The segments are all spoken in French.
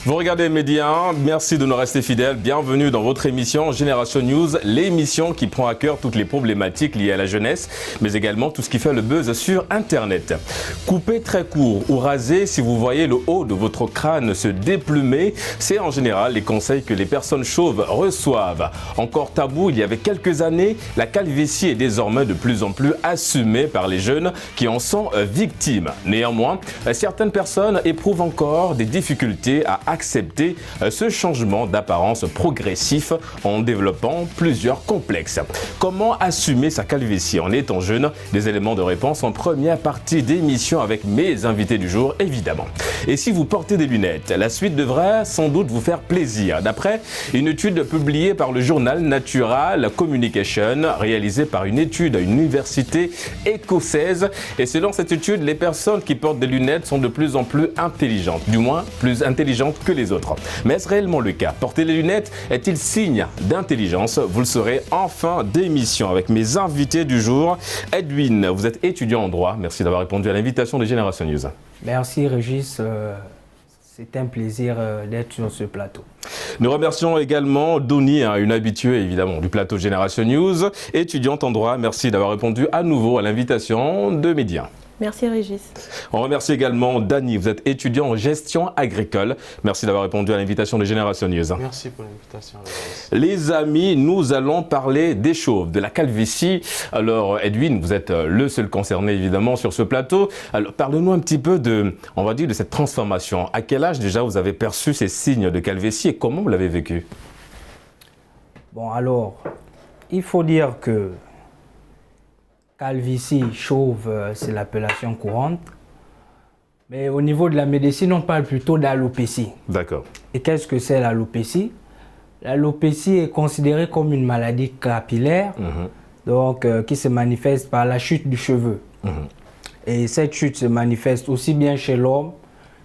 Vous regardez Média, merci de nous rester fidèles. Bienvenue dans votre émission Génération News, l'émission qui prend à cœur toutes les problématiques liées à la jeunesse, mais également tout ce qui fait le buzz sur Internet. Coupé très court ou rasé, si vous voyez le haut de votre crâne se déplumer, c'est en général les conseils que les personnes chauves reçoivent. Encore tabou il y avait quelques années, la calvitie est désormais de plus en plus assumée par les jeunes qui en sont victimes. Néanmoins, certaines personnes éprouvent encore des difficultés à accepter ce changement d'apparence progressif en développant plusieurs complexes. Comment assumer sa calvitie en étant jeune? Des éléments de réponse en première partie d'émission avec mes invités du jour, évidemment. Et si vous portez des lunettes, la suite devrait sans doute vous faire plaisir. D'après une étude publiée par le journal Natural Communication, réalisée par une étude à une université écossaise. Et selon cette étude, les personnes qui portent des lunettes sont de plus en plus intelligentes, du moins plus intelligentes que les autres. Mais est-ce réellement le cas? Porter les lunettes est-il signe d'intelligence? Vous le saurez en fin d'émission avec mes invités du jour. Edwin, vous êtes étudiant en droit. Merci d'avoir répondu à l'invitation de Génération News. Merci Régis, c'est un plaisir d'être sur ce plateau. Nous remercions également Doni, une habituée évidemment du plateau Génération News, étudiante en droit. Merci d'avoir répondu à nouveau à l'invitation de Média. Merci Régis. On remercie également Dani, vous êtes étudiant en gestion agricole. Merci d'avoir répondu à l'invitation de Génération News. Merci pour l'invitation. Les amis, nous allons parler des chauves, de la calvitie. Alors Edwin, vous êtes le seul concerné évidemment sur ce plateau. Alors parlez-nous un petit peu de cette transformation. À quel âge déjà vous avez perçu ces signes de calvitie et comment vous l'avez vécu? Bon alors, il faut dire que calvitie, chauve, c'est l'appellation courante. Mais au niveau de la médecine, on parle plutôt d'alopécie. D'accord. Et qu'est-ce que c'est l'alopécie? L'alopécie est considérée comme une maladie capillaire, donc qui se manifeste par la chute du cheveu. Et cette chute se manifeste aussi bien chez l'homme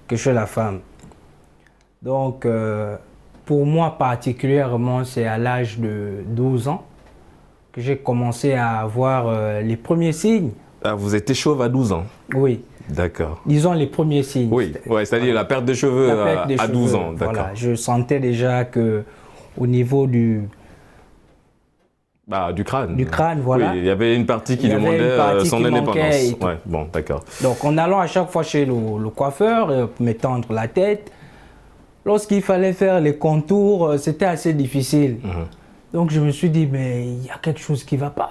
que chez la femme. Donc, pour moi particulièrement, c'est à l'âge de 12 ans que j'ai commencé à avoir les premiers signes. Ah, vous étiez chauve à 12 ans? Oui. D'accord. Disons les premiers signes. Oui, ouais, c'est-à-dire la perte de cheveux à 12 ans. D'accord. Voilà, je sentais déjà que au niveau du crâne. Du crâne, voilà. Oui, il y avait une partie qui demandait son indépendance. Ouais, bon, d'accord. Donc en allant à chaque fois chez le coiffeur pour m'étendre la tête, lorsqu'il fallait faire les contours, c'était assez difficile. Donc je me suis dit, mais il y a quelque chose qui ne va pas.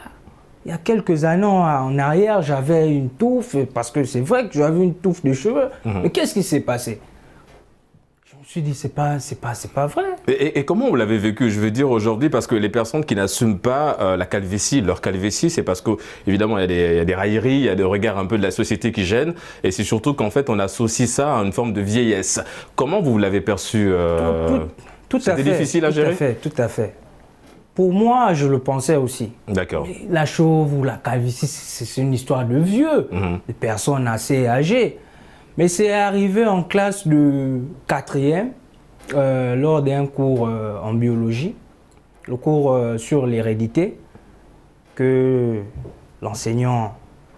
Il y a quelques années en arrière, j'avais une touffe, parce que c'est vrai que j'avais une touffe de cheveux. Mais qu'est-ce qui s'est passé? Je me suis dit, c'est pas vrai. Et comment vous l'avez vécu? Je veux dire aujourd'hui, parce que les personnes qui n'assument pas la calvitie, leur calvitie, c'est parce qu'évidemment, il y a des railleries, il y a des regards un peu de la société qui gênent. Et c'est surtout qu'en fait, on associe ça à une forme de vieillesse. Comment vous l'avez perçu? Tout à fait. C'était difficile à gérer? Tout à fait. Pour moi, je le pensais aussi. D'accord. La chauve ou la calvitie, c'est une histoire de vieux, de personnes assez âgées. Mais c'est arrivé en classe de 4e, lors d'un cours en biologie, le cours sur l'hérédité, que l'enseignant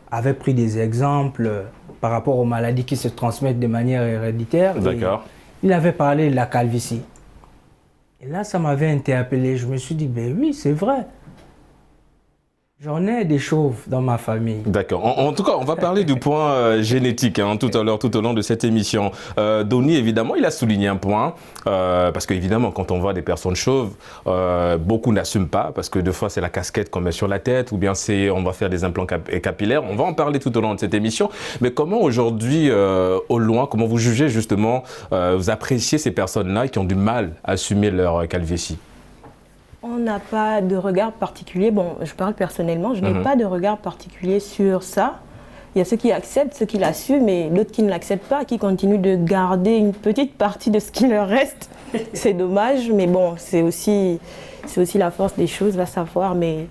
avait pris des exemples par rapport aux maladies qui se transmettent de manière héréditaire. D'accord. Il avait parlé de la calvitie. Et là, ça m'avait interpellé. Je me suis dit, ben oui, c'est vrai. J'en ai des chauves dans ma famille. D'accord. En tout cas, on va parler du point génétique tout à l'heure, tout au long de cette émission. Doni, évidemment, il a souligné un point, parce qu'évidemment, quand on voit des personnes chauves, beaucoup n'assument pas, parce que deux fois, c'est la casquette qu'on met sur la tête, ou bien on va faire des implants capillaires. On va en parler tout au long de cette émission. Mais comment aujourd'hui, au loin, comment vous jugez justement, vous appréciez ces personnes-là qui ont du mal à assumer leur calvitie? On n'a pas de regard particulier. Bon, je parle personnellement, je n'ai pas de regard particulier sur ça. Il y a ceux qui acceptent, ceux qui l'assument, et d'autres qui ne l'acceptent pas, qui continuent de garder une petite partie de ce qui leur reste. C'est dommage, mais bon, c'est aussi la force des choses, va savoir. Mais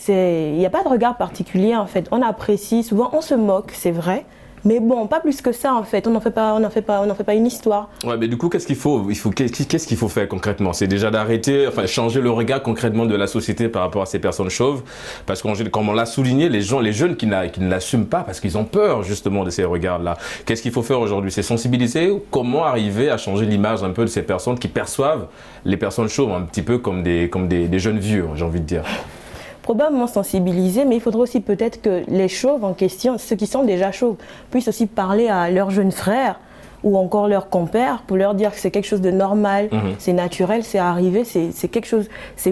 il n'y a pas de regard particulier en fait. On apprécie, souvent on se moque, c'est vrai. Mais bon, pas plus que ça en fait. On n'en fait pas une histoire. Ouais, mais du coup, qu'est-ce qu'il faut faire concrètement? C'est déjà d'arrêter, enfin, changer le regard concrètement de la société par rapport à ces personnes chauves. Parce que, comme on l'a souligné, les jeunes qui ne l'assument pas parce qu'ils ont peur justement de ces regards-là. Qu'est-ce qu'il faut faire aujourd'hui? C'est sensibiliser. Comment arriver à changer l'image un peu de ces personnes qui perçoivent les personnes chauves un petit peu comme des jeunes vieux, j'ai envie de dire. Probablement sensibiliser, mais il faudrait aussi peut-être que les chauves en question, ceux qui sont déjà chauves, puissent aussi parler à leurs jeunes frères ou encore leurs compères pour leur dire que c'est quelque chose de normal, c'est naturel, c'est arrivé, c'est quelque chose,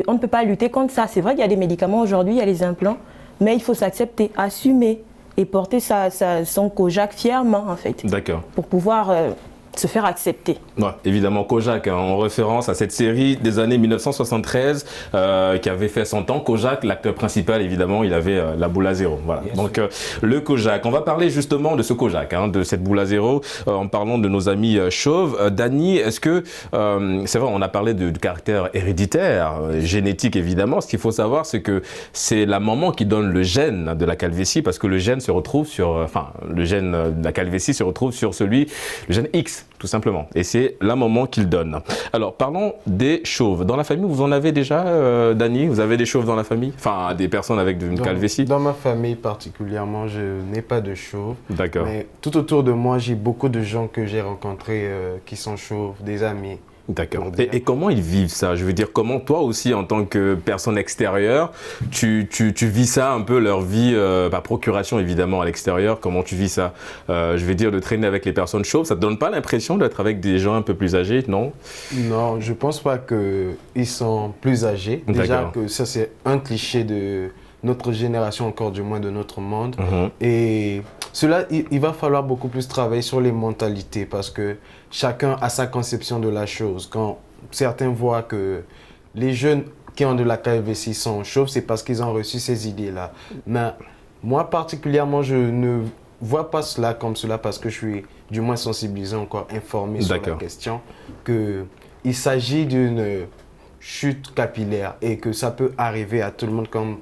on ne peut pas lutter contre ça. C'est vrai qu'il y a des médicaments aujourd'hui, il y a les implants, mais il faut s'accepter, assumer et porter son Kojak fièrement en fait. D'accord. Pour pouvoir se faire accepter. Ouais, évidemment, Kojak, hein, en référence à cette série des années 1973 qui avait fait 100 ans. Kojak, l'acteur principal, évidemment, il avait la boule à zéro. Voilà. Yes. Donc, le Kojak. On va parler justement de ce Kojak, hein, de cette boule à zéro, en parlant de nos amis chauves. Dany, est-ce que, c'est vrai, on a parlé de caractère héréditaire, génétique, évidemment. Ce qu'il faut savoir, c'est que c'est la maman qui donne le gène de la calvétie, parce que le gène se retrouve sur, le gène de la calvétie se retrouve sur le gène X. Tout simplement. Et c'est la maman qui le donne. Alors, parlons des chauves. Dans la famille, vous en avez déjà, Dany? Vous avez des chauves dans la famille? Enfin, des personnes avec une calvétie? Dans ma famille particulièrement, je n'ai pas de chauves. D'accord. Mais tout autour de moi, j'ai beaucoup de gens que j'ai rencontrés qui sont chauves, des amis. D'accord. Et comment ils vivent ça? Je veux dire, comment toi aussi, en tant que personne extérieure, tu vis ça un peu, leur vie, par procuration évidemment à l'extérieur, comment tu vis ça? Je veux dire, de traîner avec les personnes chauves, ça te donne pas l'impression d'être avec des gens un peu plus âgés, non? Non, je pense pas qu'ils sont plus âgés. Déjà que ça, c'est un cliché de notre génération, encore du moins de notre monde. Et cela, il va falloir beaucoup plus travailler sur les mentalités parce que chacun a sa conception de la chose. Quand certains voient que les jeunes qui ont de la calvétie sont chauves, c'est parce qu'ils ont reçu ces idées-là. Mais moi, particulièrement, je ne vois pas cela comme cela parce que je suis du moins sensibilisé, encore informé sur la question, qu'il s'agit d'une chute capillaire et que ça peut arriver à tout le monde comme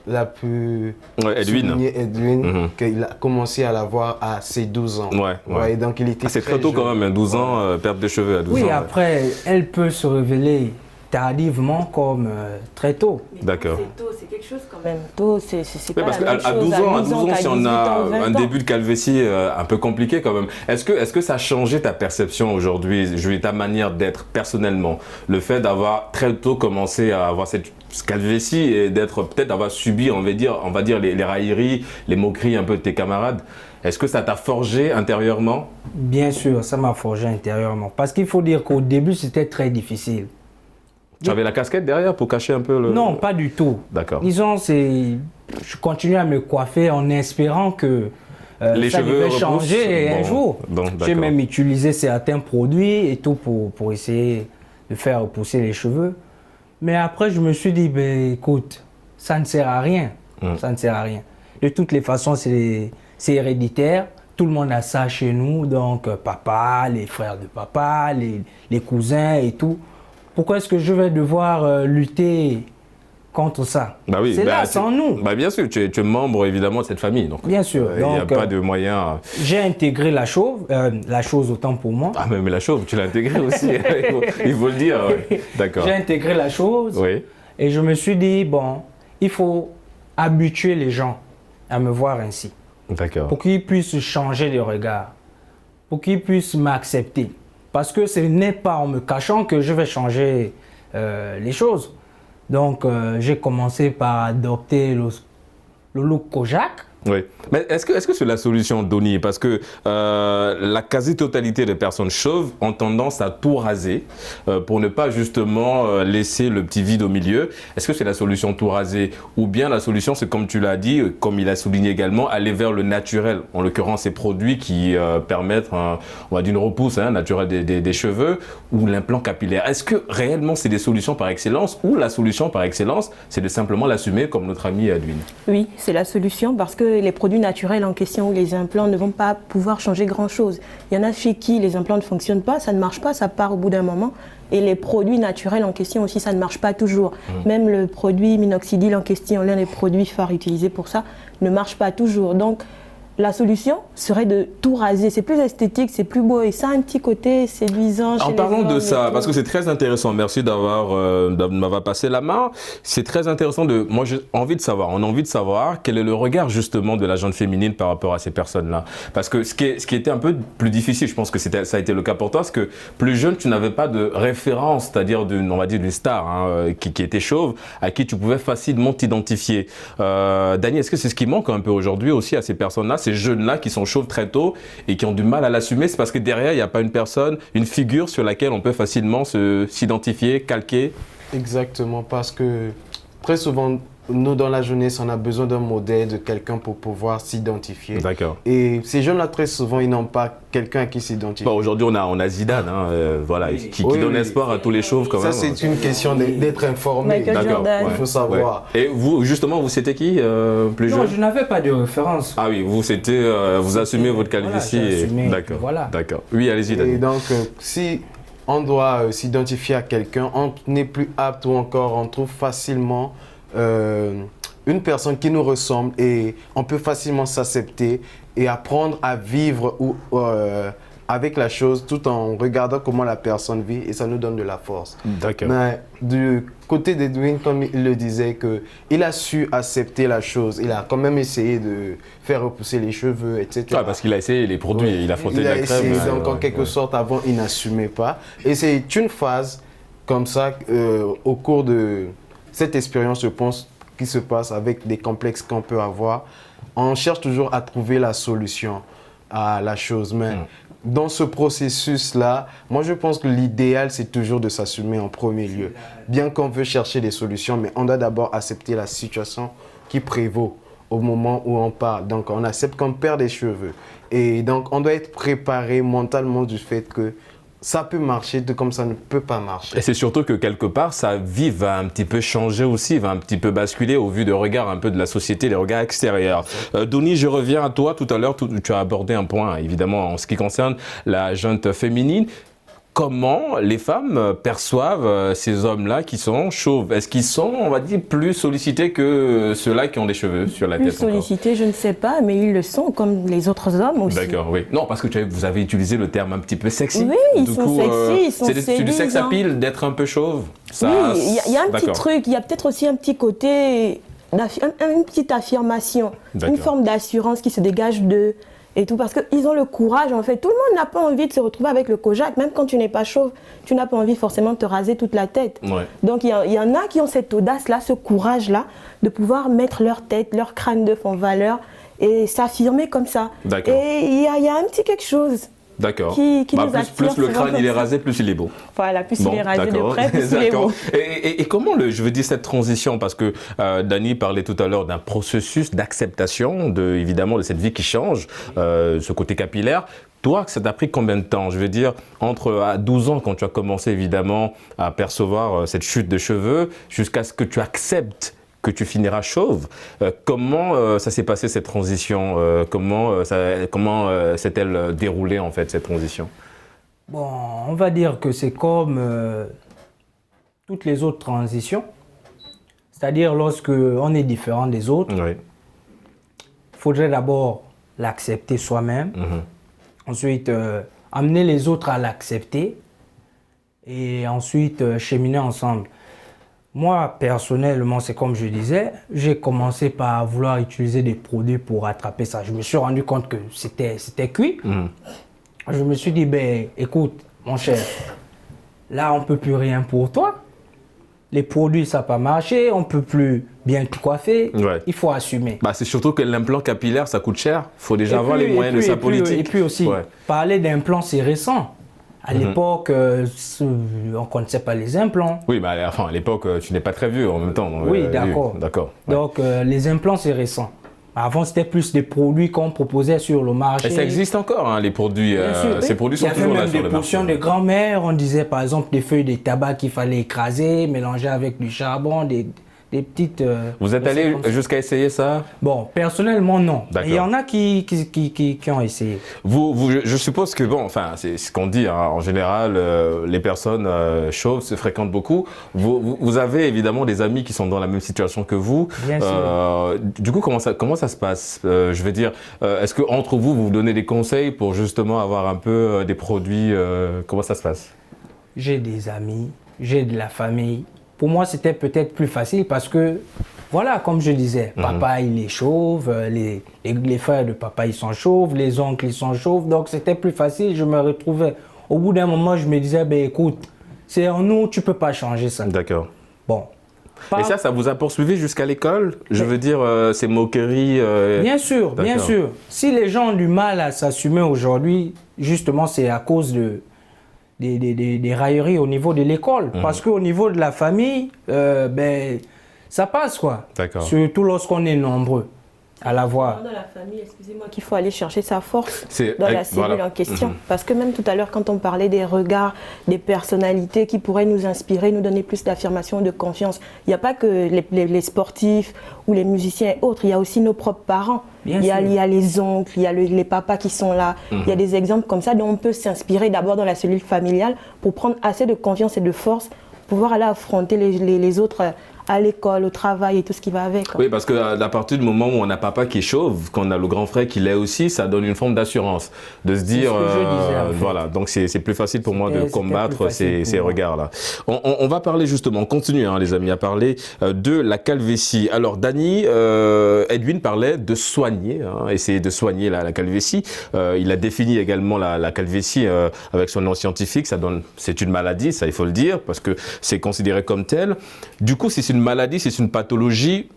l'a pu Edwin, qu'il a commencé à l'avoir à ses 12 ans. Ouais, donc il était c'est très tôt quand même, 12 ans, perte de cheveux à 12 ans. Oui, après, elle peut se révéler tardivement comme très tôt. D'accord. C'est tôt, c'est quelque chose quand même. Tôt, c'est pas parce la même qu'à chose. 12 ans, si on a un début ans. de calvétie un peu compliqué quand même, est-ce que ça a changé ta perception aujourd'hui, ta manière d'être personnellement? Le fait d'avoir très tôt commencé à avoir cette calvétie et peut-être d'avoir subi, on va dire les railleries, les moqueries un peu de tes camarades, est-ce que ça t'a forgé intérieurement? Bien sûr, ça m'a forgé intérieurement. Parce qu'il faut dire qu'au début, c'était très difficile. Tu avais la casquette derrière pour cacher un peu le... Non, pas du tout. D'accord. Disons, je continue à me coiffer en espérant que les ça cheveux devait changer un jour. J'ai même utilisé certains produits et tout pour essayer de faire repousser les cheveux. Mais après, je me suis dit, écoute, ça ne sert à rien. Ça ne sert à rien. De toutes les façons, c'est héréditaire. Tout le monde a ça chez nous. Donc, papa, les frères de papa, les cousins et tout. Pourquoi est-ce que je vais devoir lutter contre ça? Oui, c'est là, sans nous. Bien sûr, tu es membre évidemment de cette famille. Donc, bien sûr. Il n'y a pas de moyen. J'ai intégré la chose autant pour moi. Ah, mais la chose, tu l'as intégrée aussi. il faut le dire. Ouais. D'accord. J'ai intégré la chose. Oui. Et je me suis dit, bon, il faut habituer les gens à me voir ainsi. D'accord. Pour qu'ils puissent changer de regard. Pour qu'ils puissent m'accepter. Parce que ce n'est pas en me cachant que je vais changer les choses. Donc, j'ai commencé par adopter le look Kojak. Oui. Mais est-ce que c'est la solution, Dany? Parce que la quasi-totalité des personnes chauves ont tendance à tout raser pour ne pas justement laisser le petit vide au milieu. Est-ce que c'est la solution tout raser? Ou bien la solution, c'est comme tu l'as dit, comme il a souligné également, aller vers le naturel. En l'occurrence, ces produits qui permettent, on va dire, une repousse naturelle des cheveux ou l'implant capillaire. Est-ce que réellement c'est des solutions par excellence ou la solution par excellence, c'est de simplement l'assumer comme notre ami Edwin? Oui, c'est la solution parce que les produits naturels en question ou les implants ne vont pas pouvoir changer grand-chose. Il y en a chez qui les implants ne fonctionnent pas, ça ne marche pas, ça part au bout d'un moment. Et les produits naturels en question aussi, ça ne marche pas toujours. Même le produit minoxidil en question, l'un des produits phares utilisés pour ça, ne marche pas toujours. Donc, la solution serait de tout raser. C'est plus esthétique, c'est plus beau et ça a un petit côté séduisant. En parlant de ça, parce que c'est très intéressant, merci de m'avoir passé la main. C'est très intéressant moi j'ai envie de savoir quel est le regard justement de la gente féminine par rapport à ces personnes-là. Parce que ce qui était un peu plus difficile, je pense que ça a été le cas pour toi, parce que plus jeune, tu n'avais pas de référence, c'est-à-dire d'une star hein, qui était chauve, à qui tu pouvais facilement t'identifier. Dany, est-ce que c'est ce qui manque un peu aujourd'hui aussi à ces personnes-là, ces jeunes-là qui sont chauves très tôt et qui ont du mal à l'assumer? C'est parce que derrière, il n'y a pas une figure sur laquelle on peut facilement s'identifier, calquer? Exactement, parce que très souvent, nous, dans la jeunesse, on a besoin d'un modèle, de quelqu'un pour pouvoir s'identifier. D'accord. Et ces jeunes-là, très souvent, ils n'ont pas quelqu'un à qui s'identifier. Bon, aujourd'hui, on a Zidane, hein, voilà, qui donne espoir à tous les chauves quand même. Ça, c'est une question d'être informé. D'accord. Il faut savoir. Ouais. Et vous, justement, vous, c'était qui plus jeune? Non, je n'avais pas de référence. Ah oui, vous, vous assumez votre calvitie. Voilà, d'accord. Voilà. D'accord. Oui, allez-y, Dany. Et donc, si on doit s'identifier à quelqu'un, on n'est plus apte ou encore on trouve facilement une personne qui nous ressemble et on peut facilement s'accepter et apprendre à vivre avec la chose tout en regardant comment la personne vit et ça nous donne de la force. D'accord. Mais du côté d'Edwin, comme il le disait, il a su accepter la chose. Il a quand même essayé de faire repousser les cheveux, etc. Ah, parce qu'il a essayé les produits, il a frotté de la crème. Il a essayé, donc en quelque sorte, avant, il n'assumait pas. Et c'est une phase comme ça, au cours de cette expérience, je pense, qui se passe avec des complexes qu'on peut avoir. On cherche toujours à trouver la solution à la chose. Mais dans ce processus-là, moi, je pense que l'idéal, c'est toujours de s'assumer en premier lieu. Bien qu'on veut chercher des solutions, mais on doit d'abord accepter la situation qui prévaut au moment où on parle. Donc, on accepte qu'on perd des cheveux. Et donc, on doit être préparé mentalement du fait que ça peut marcher comme ça ne peut pas marcher. Et c'est surtout que quelque part, sa vie va un petit peu changer aussi, va un petit peu basculer au vu de regard un peu de la société, les regards extérieurs. Dony, je reviens à toi. Tout à l'heure, tu as abordé un point, évidemment, en ce qui concerne la gente féminine. Comment les femmes perçoivent ces hommes-là qui sont chauves? Est-ce qu'ils sont, on va dire, plus sollicités que ceux-là qui ont des cheveux sur la tête? Plus sollicités, je ne sais pas, mais ils le sont comme les autres hommes aussi. D'accord, oui. Non, parce que vous avez utilisé le terme un petit peu sexy. Oui, ils sont sexy, ils sont séduisants. C'est du sex appeal d'être un peu chauve? Ça, oui, il y a un petit truc, il y a peut-être aussi un petit côté, une petite affirmation, une forme d'assurance qui se dégage d'eux. Et tout, parce qu'ils ont le courage, en fait. Tout le monde n'a pas envie de se retrouver avec le Kojak. Même quand tu n'es pas chauve, tu n'as pas envie forcément de te raser toute la tête. Ouais. Donc, il y en a qui ont cette audace-là, ce courage-là, de pouvoir mettre leur tête, leur crâne d'œuf en valeur et s'affirmer comme ça. Et il y a un petit quelque chose. D'accord. Qui nous attire, plus le crâne il est rasé, plus il est beau. Voilà, plus il est rasé de près, plus il est beau. Et comment, je veux dire, cette transition, parce que Dany parlait tout à l'heure d'un processus d'acceptation, évidemment, de cette vie qui change, ce côté capillaire. Toi, ça t'a pris combien de temps? Je veux dire, à 12 ans, quand tu as commencé évidemment à percevoir cette chute de cheveux, jusqu'à ce que tu acceptes que tu finiras chauve. Comment ça s'est passé cette transition? Comment s'est-elle déroulée en fait cette transition? Bon, on va dire que c'est comme toutes les autres transitions. C'est-à-dire lorsque on est différent des autres, il faudrait d'abord l'accepter soi-même. Ensuite, amener les autres à l'accepter et ensuite cheminer ensemble. Moi, personnellement, c'est comme je disais, j'ai commencé par vouloir utiliser des produits pour attraper ça. Je me suis rendu compte que c'était cuit. Je me suis dit, écoute, mon cher, là, on ne peut plus rien pour toi. Les produits, ça n'a pas marché, on ne peut plus bien te coiffer, il faut assumer. C'est surtout que l'implant capillaire, ça coûte cher. Il faut déjà avoir les moyens de sa politique. Et puis aussi, parler d'implant, c'est récent. À l'époque, on ne connaissait pas les implants. Oui, mais à l'époque, tu n'es pas très vieux en même temps. Oui, d'accord. Donc, les implants, c'est récent. Avant, c'était plus des produits qu'on proposait sur le marché. Et ça existe encore, les produits. Ces produits sont toujours là sur le marché. Il y avait même des potions de grand-mère. On disait, par exemple, des feuilles de tabac qu'il fallait écraser, mélanger avec du charbon, des des petites... Vous êtes allé jusqu'à essayer ça? Bon, personnellement, non. D'accord. Il y en a qui ont essayé. Je suppose que, bon, enfin, c'est ce qu'on dit, hein, en général, les personnes chauves se fréquentent beaucoup. Vous avez évidemment des amis qui sont dans la même situation que vous. Bien sûr. Du coup, comment ça se passe? Je veux dire, est-ce qu'entre vous, vous donnez des conseils pour justement avoir un peu des produits? Comment ça se passe? J'ai des amis, j'ai de la famille. Pour moi, c'était peut-être plus facile parce que, voilà, comme je disais, papa, il est chauve, les frères de papa, ils sont chauves, les oncles, ils sont chauves. Donc, c'était plus facile. Je me retrouvais. Au bout d'un moment, je me disais, ben écoute, c'est en nous, tu ne peux pas changer ça. D'accord. Bon. Et ça vous a poursuivi jusqu'à l'école? Je veux dire, ces moqueries... Bien sûr, bien sûr. Si les gens ont du mal à s'assumer aujourd'hui, justement, c'est à cause des railleries au niveau de l'école. Parce qu'au niveau de la famille, ben, ça passe, quoi. D'accord. Surtout lorsqu'on est nombreux à la voir. Dans la famille, excusez-moi, qu'il faut aller chercher sa force C'est- dans la cellule voilà. en question. Parce que même tout à l'heure, quand on parlait des regards, des personnalités qui pourraient nous inspirer, nous donner plus d'affirmation, de confiance, il n'y a pas que les sportifs ou les musiciens et autres, il y a aussi nos propres parents. Bien Il y a sûr. les oncles, il y a les papas qui sont là. Il y a des exemples comme ça dont on peut s'inspirer d'abord dans la cellule familiale pour prendre assez de confiance et de force pour pouvoir aller affronter les autres à l'école, au travail et tout ce qui va avec. Oui, parce qu'à partir du moment où on a papa qui est chauve, qu'on a le grand frère qui l'est aussi, ça donne une forme d'assurance. De se dire, ce que je disais, en fait. voilà, donc c'est plus facile pour moi de C'était combattre plus facile ces pour moi. regards-là. On va parler justement, on continue hein, les amis, à parler de la calvétie. Alors Dany, Edwin parlait de soigner, hein, essayer de soigner la calvétie. Il a défini également la calvétie avec son nom scientifique, c'est une maladie, ça il faut le dire, parce que c'est considéré comme tel. Du coup, si c'est une maladie, c'est une pathologie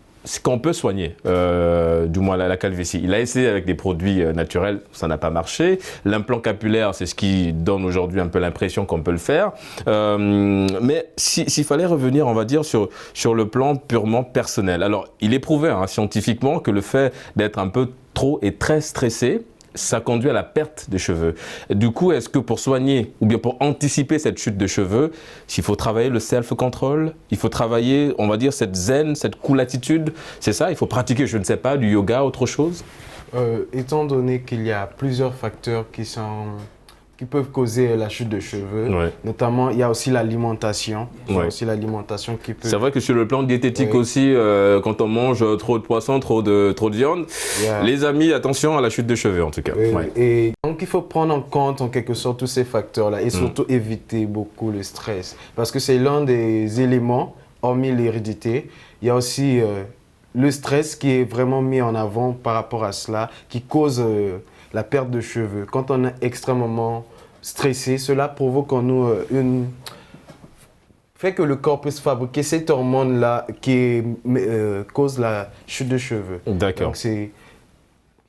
qu'on peut soigner, du moins la calvétie. Il a essayé avec des produits naturels, ça n'a pas marché. L'implant capillaire, c'est ce qui donne aujourd'hui un peu l'impression qu'on peut le faire. Mais s'il fallait revenir, on va dire, sur le plan purement personnel. Alors, il est prouvé hein, scientifiquement que le fait d'être un peu trop et très stressé, ça conduit à la perte des cheveux. Du coup, est-ce que pour soigner ou bien pour anticiper cette chute de cheveux, s'il faut travailler le self-control, il faut travailler, on va dire, cette zen, cette cool attitude, c'est ça? Il faut pratiquer, je ne sais pas, du yoga, autre chose? Étant donné qu'il y a plusieurs facteurs qui peuvent causer la chute de cheveux, Ouais. notamment il y a aussi l'alimentation. Il y a Ouais. aussi l'alimentation qui peut... C'est vrai que sur le plan diététique Oui. aussi, quand on mange trop de poisson, trop de viande, Yeah. les amis, attention à la chute de cheveux en tout cas. Oui, Ouais. et donc il faut prendre en compte en quelque sorte tous ces facteurs-là et surtout éviter beaucoup le stress. Parce que c'est l'un des éléments, hormis l'hérédité, il y a aussi le stress qui est vraiment mis en avant par rapport à cela, qui cause la perte de cheveux. Quand on est extrêmement stressé, cela provoque en nous fait que le corps peut se fabriquer cette hormone-là qui cause la chute de cheveux. D'accord. Donc c'est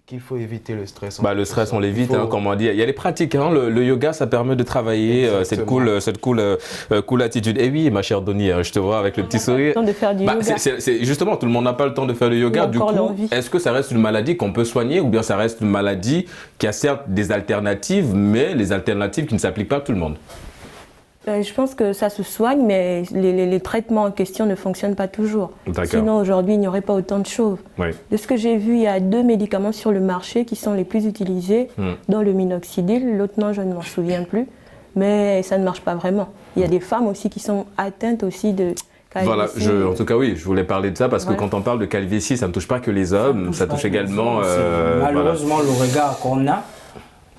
qu'il faut éviter le stress. Bah, le stress, on l'évite, Il faut- hein, comme on dit. Il y a des pratiques, hein, le yoga, ça permet de travailler cette cool attitude. Et oui, ma chère Dany, je te vois avec le petit sourire. Temps de faire du Bah, yoga. justement, tout le monde n'a pas le temps de faire le yoga. Ou Du encore coup, l'envie. est-ce que ça reste une maladie qu'on peut soigner ou bien ça reste une maladie qui a certes des alternatives, mais les alternatives qui ne s'appliquent pas à tout le monde? Je pense que ça se soigne, mais les traitements en question ne fonctionnent pas toujours. D'accord. Sinon, aujourd'hui, il n'y aurait pas autant de chauves. Oui. De ce que j'ai vu, il y a 2 médicaments sur le marché qui sont les plus utilisés, dont le minoxidil. L'autre, non, je ne m'en souviens plus. Mais ça ne marche pas vraiment. Il y a des femmes aussi qui sont atteintes aussi de calvitie. Voilà, en tout cas oui, je voulais parler de ça parce que Voilà. quand on parle de calvitie, ça ne touche pas que les hommes, ça touche également... Malheureusement, le regard qu'on a,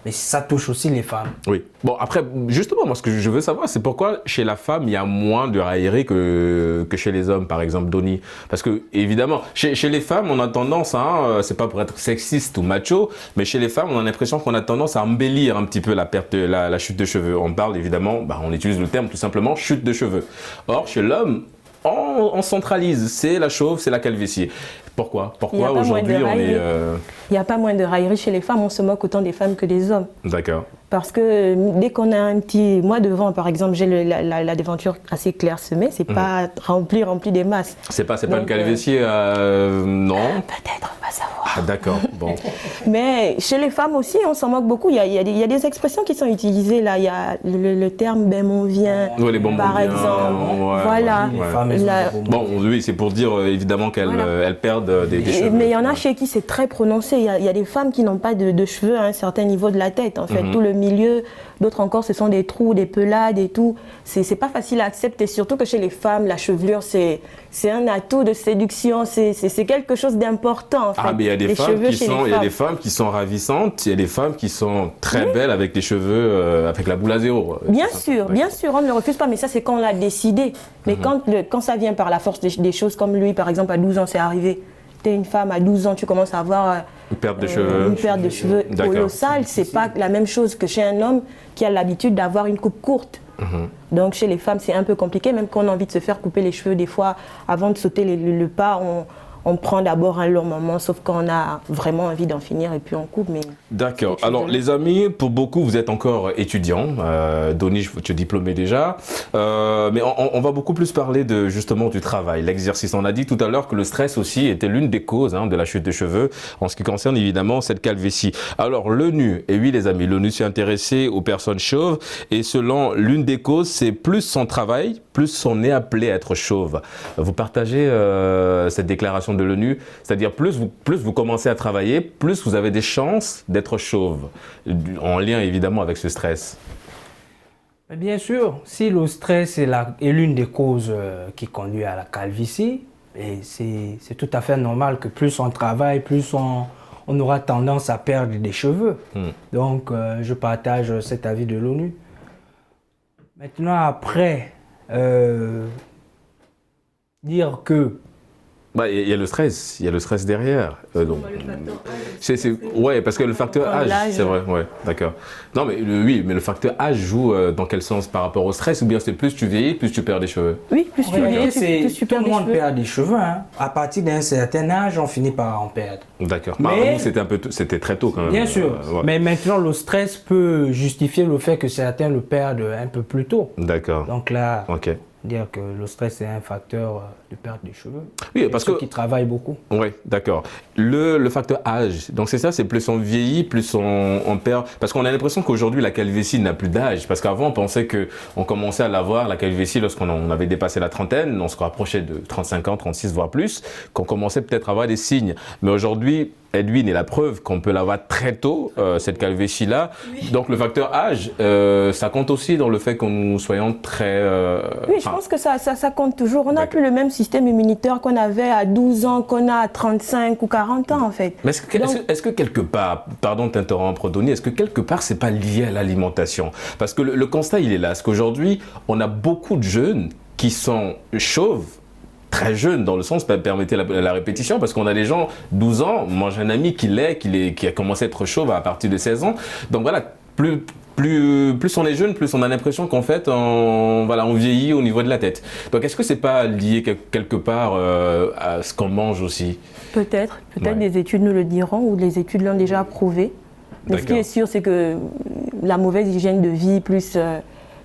mais ça touche aussi les femmes. Oui. Bon, après, justement, moi, ce que je veux savoir, c'est pourquoi chez la femme, il y a moins de raillerie que chez les hommes, par exemple, Dany. Parce que, évidemment, chez les femmes, on a tendance, hein, c'est pas pour être sexiste ou macho, mais chez les femmes, on a l'impression qu'on a tendance à embellir un petit peu la chute de cheveux. On parle, évidemment, on utilise le terme tout simplement chute de cheveux. Or, chez l'homme, on centralise, c'est la chauve, c'est la calvitie. Pourquoi aujourd'hui on est... Il n'y a pas moins de raillerie chez les femmes, on se moque autant des femmes que des hommes. D'accord. Parce que dès qu'on a un petit... Moi devant, par exemple, j'ai la devanture assez clairsemée, c'est pas rempli des masses. C'est pas une calvitie, non? Peut-être, on va savoir. Ah d'accord, bon. Mais chez les femmes aussi, on s'en moque beaucoup. Il y a des expressions qui sont utilisées là. Il y a le terme « ben mon vient ouais, les bonbons par exemple. Voilà. Bon, oui, c'est pour dire évidemment qu'elles perdent des cheveux. Mais il y en a chez qui c'est très prononcé. Il y a des femmes qui n'ont pas de cheveux à un certain niveau de la tête. En fait, tout le milieu. D'autres encore, ce sont des trous, des pelades et tout. C'est pas facile à accepter. Surtout que chez les femmes, la chevelure, c'est un atout de séduction. C'est quelque chose d'important. En fait. Ah, mais il y a des femmes qui sont ravissantes. Il y a des femmes qui sont très belles avec les cheveux, avec la boule à zéro. Bien sûr, on ne le refuse pas. Mais ça, c'est quand on l'a décidé. Mais quand ça vient par la force des choses, comme lui, par exemple, à 12 ans, c'est arrivé. Tu es une femme, à 12 ans, tu commences à avoir une perte de cheveux. Une perte de cheveux colossale. C'est pas la même chose que chez un homme qui a l'habitude d'avoir une coupe courte. Donc chez les femmes, c'est un peu compliqué. Même quand on a envie de se faire couper les cheveux, des fois, avant de sauter le pas, on prend d'abord un long moment, sauf quand on a vraiment envie d'en finir et puis on coupe. D'accord. Alors les amis, pour beaucoup, vous êtes encore étudiants. Donny, tu es diplômé déjà. Mais on va beaucoup plus parler justement du travail, l'exercice. On a dit tout à l'heure que le stress aussi était l'une des causes de la chute de cheveux en ce qui concerne évidemment cette calvitie. Alors l'ONU, et oui les amis, l'ONU s'est intéressée aux personnes chauves et selon l'une des causes, c'est plus son travail, plus on est appelé à être chauve. Vous partagez cette déclaration de l'ONU, c'est-à-dire plus vous commencez à travailler, plus vous avez des chances d'être chauve, en lien évidemment avec ce stress. Bien sûr, si le stress est l'une des causes qui conduit à la calvitie, c'est tout à fait normal que plus on travaille, plus on aura tendance à perdre des cheveux. Donc je partage cet avis de l'ONU. Maintenant après, dire que il y a le stress derrière. Ouais, parce que le facteur âge, c'est vrai, ouais, d'accord. Non, mais le facteur âge joue dans quel sens par rapport au stress, ou bien c'est plus tu vieillis, plus tu perds des cheveux? Oui, plus tu vieillis, plus tu perds des cheveux. Tout le monde perd des cheveux, hein. À partir d'un certain âge, on finit par en perdre. D'accord. Mais c'était très tôt quand même. Bien sûr. Mais maintenant, le stress peut justifier le fait que certains le perdent un peu plus tôt. D'accord. Donc là. Ok. Dire que le stress est un facteur de perte des cheveux. Oui, parce ceux qui travaillent beaucoup. Oui, d'accord. Le facteur âge, donc c'est ça, c'est plus on vieillit, plus on perd. Parce qu'on a l'impression qu'aujourd'hui la calvitie n'a plus d'âge. Parce qu'avant on pensait qu'on commençait à l'avoir, la calvitie, lorsqu'on avait dépassé la trentaine, on se rapprochait de 35 ans, 36 voire plus, qu'on commençait peut-être à avoir des signes. Mais aujourd'hui, Edwin est la preuve qu'on peut l'avoir très tôt, cette calvitie-là. Oui. Donc le facteur âge, ça compte aussi dans le fait que nous soyons très... oui, je pense que ça compte toujours. On n'a plus le même système immunitaire qu'on avait à 12 ans, qu'on a à 35 ou 40 ans en fait. Mais est-ce que quelque part, pardon de t'interrompre Donny, est-ce que quelque part c'est pas lié à l'alimentation? Parce que le constat il est là, c'est qu'aujourd'hui on a beaucoup de jeunes qui sont chauves, très jeune dans le sens, permettez la répétition, parce qu'on a des gens, 12 ans, moi j'ai un ami qui a commencé à être chauve à partir de 16 ans. Donc voilà, plus on est jeune, plus on a l'impression qu'en fait, on vieillit au niveau de la tête. Donc est-ce que c'est pas lié quelque part à ce qu'on mange aussi? Peut-être des études nous le diront, ou les études l'ont déjà prouvé. Mais ce qui est sûr, c'est que la mauvaise hygiène de vie, plus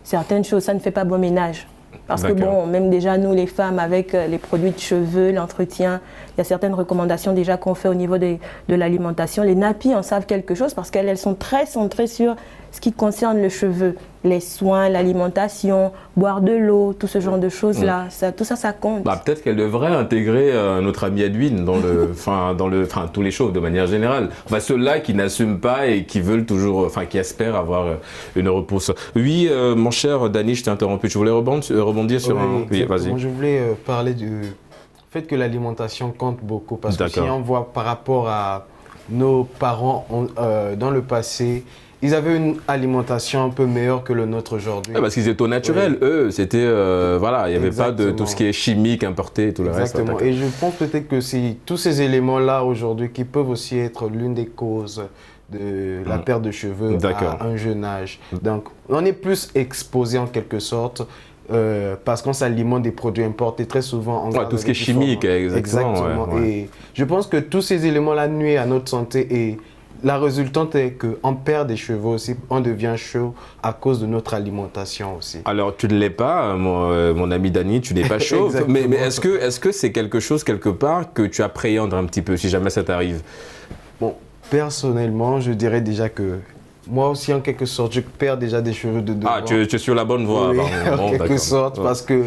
certaines choses, ça ne fait pas bon ménage. Parce que bon, même déjà nous les femmes avec les produits de cheveux, l'entretien, il y a certaines recommandations déjà qu'on fait au niveau de l'alimentation. Les nappies en savent quelque chose parce qu'elles sont très centrées sur ce qui concerne le cheveu. Les soins, l'alimentation, boire de l'eau, tout ce genre de choses-là, tout ça, ça compte. Peut-être qu'elle devrait intégrer notre ami Edwin dans tous les chauves de manière générale. Ceux-là qui n'assument pas et qui veulent toujours, qui espèrent avoir une repousse. Oui, mon cher Danny, je t'ai interrompu. Tu voulais rebondir sur un... Oui, vas-y. Je voulais parler du fait que l'alimentation compte beaucoup. Parce que si on voit par rapport à nos parents dans le passé, ils avaient une alimentation un peu meilleure que le nôtre aujourd'hui. Parce qu'ils étaient au naturel, eux, c'était, il n'y avait pas de tout ce qui est chimique, importé et tout le reste. Exactement, et je pense peut-être que c'est tous ces éléments-là aujourd'hui qui peuvent aussi être l'une des causes de la perte de cheveux à un jeune âge. Donc, on est plus exposé en quelque sorte. parce qu'on s'alimente des produits importés très souvent. Tout ce qui est chimique, exactement. Ouais. Et je pense que tous ces éléments-là nuisent à notre santé et la résultante est qu'on perd des cheveux aussi, on devient chauve à cause de notre alimentation aussi. Alors, tu ne l'es pas, mon ami Dany, tu n'es pas chauve, mais est-ce que c'est quelque chose, quelque part, que tu appréhendes un petit peu, si jamais ça t'arrive? Bon, personnellement, je dirais déjà que moi aussi, en quelque sorte, je perds déjà des cheveux de devant. Ah, tu es sur la bonne voie. Oui, en quelque sorte, parce que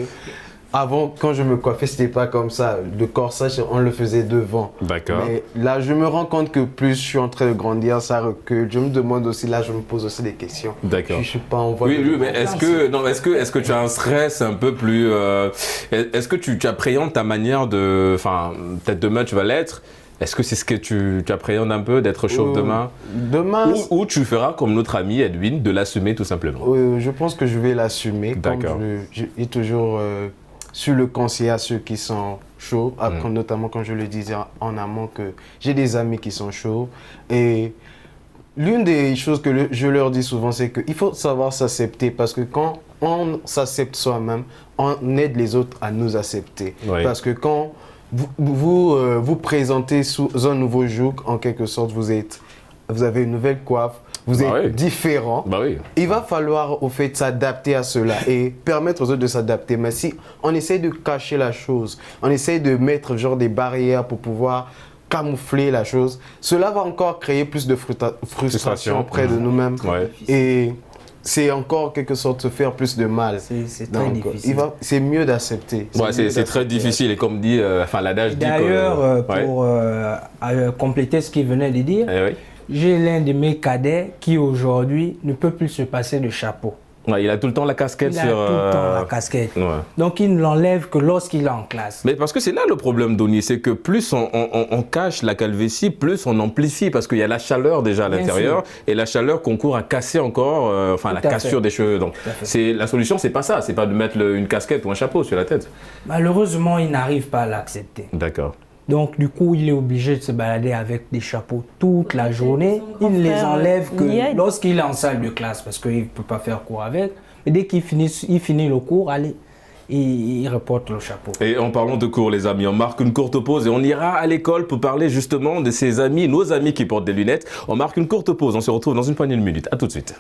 avant, quand je me coiffais, c'était pas comme ça. Le corsage, on le faisait devant. D'accord. Mais là, je me rends compte que plus je suis en train de grandir, ça recule. Je me demande aussi, là, je me pose aussi des questions. D'accord. Je suis pas en voie Oui, mais est-ce que tu as un stress un peu plus... est-ce que tu appréhendes ta manière de... Enfin, peut-être demain, tu vas l'être. Est-ce que c'est ce que tu appréhendes un peu, d'être chauve demain? Demain... Ou tu feras comme notre ami Edwin, de l'assumer tout simplement? Je pense que je vais l'assumer. D'accord. J'ai toujours... sur le conseil à ceux qui sont chauds, notamment quand je le disais en amont que j'ai des amis qui sont chauds. Et l'une des choses que je leur dis souvent, c'est qu'il faut savoir s'accepter parce que quand on s'accepte soi-même, on aide les autres à nous accepter. Oui. Parce que quand vous présentez sous un nouveau joug, en quelque sorte, vous avez une nouvelle coiffe, vous êtes différent. Oui. Il va falloir au fait s'adapter à cela et permettre aux autres de s'adapter. Mais si on essaie de cacher la chose, on essaie de mettre genre des barrières pour pouvoir camoufler la chose, cela va encore créer plus de frustration près de nous-mêmes. Ouais. Et c'est encore quelque sorte se faire plus de mal. C'est très difficile. C'est mieux d'accepter. C'est très difficile et comme dit, l'adage dit que... D'ailleurs, pour compléter ce qu'il venait de dire, j'ai l'un de mes cadets qui aujourd'hui ne peut plus se passer de chapeau. Ouais, il a tout le temps la casquette sur... Il a tout le temps la casquette. Ouais. Donc il ne l'enlève que lorsqu'il est en classe. Mais parce que c'est là le problème, Dony, c'est que plus on cache la calvitie, plus on amplifie parce qu'il y a la chaleur déjà à l'intérieur et la chaleur concourt à casser encore, la cassure des cheveux. Donc la solution, c'est pas ça, c'est pas de mettre une casquette ou un chapeau sur la tête. Malheureusement, il n'arrive pas à l'accepter. D'accord. Donc, du coup, il est obligé de se balader avec des chapeaux toute la journée. Il ne les enlève que lorsqu'il est en salle de classe parce qu'il ne peut pas faire cours avec. Mais dès qu'il finit le cours, allez, il reporte le chapeau. Et en parlant de cours, les amis, on marque une courte pause et on ira à l'école pour parler justement de ses amis, nos amis qui portent des lunettes. On marque une courte pause, on se retrouve dans une poignée de minutes. À tout de suite.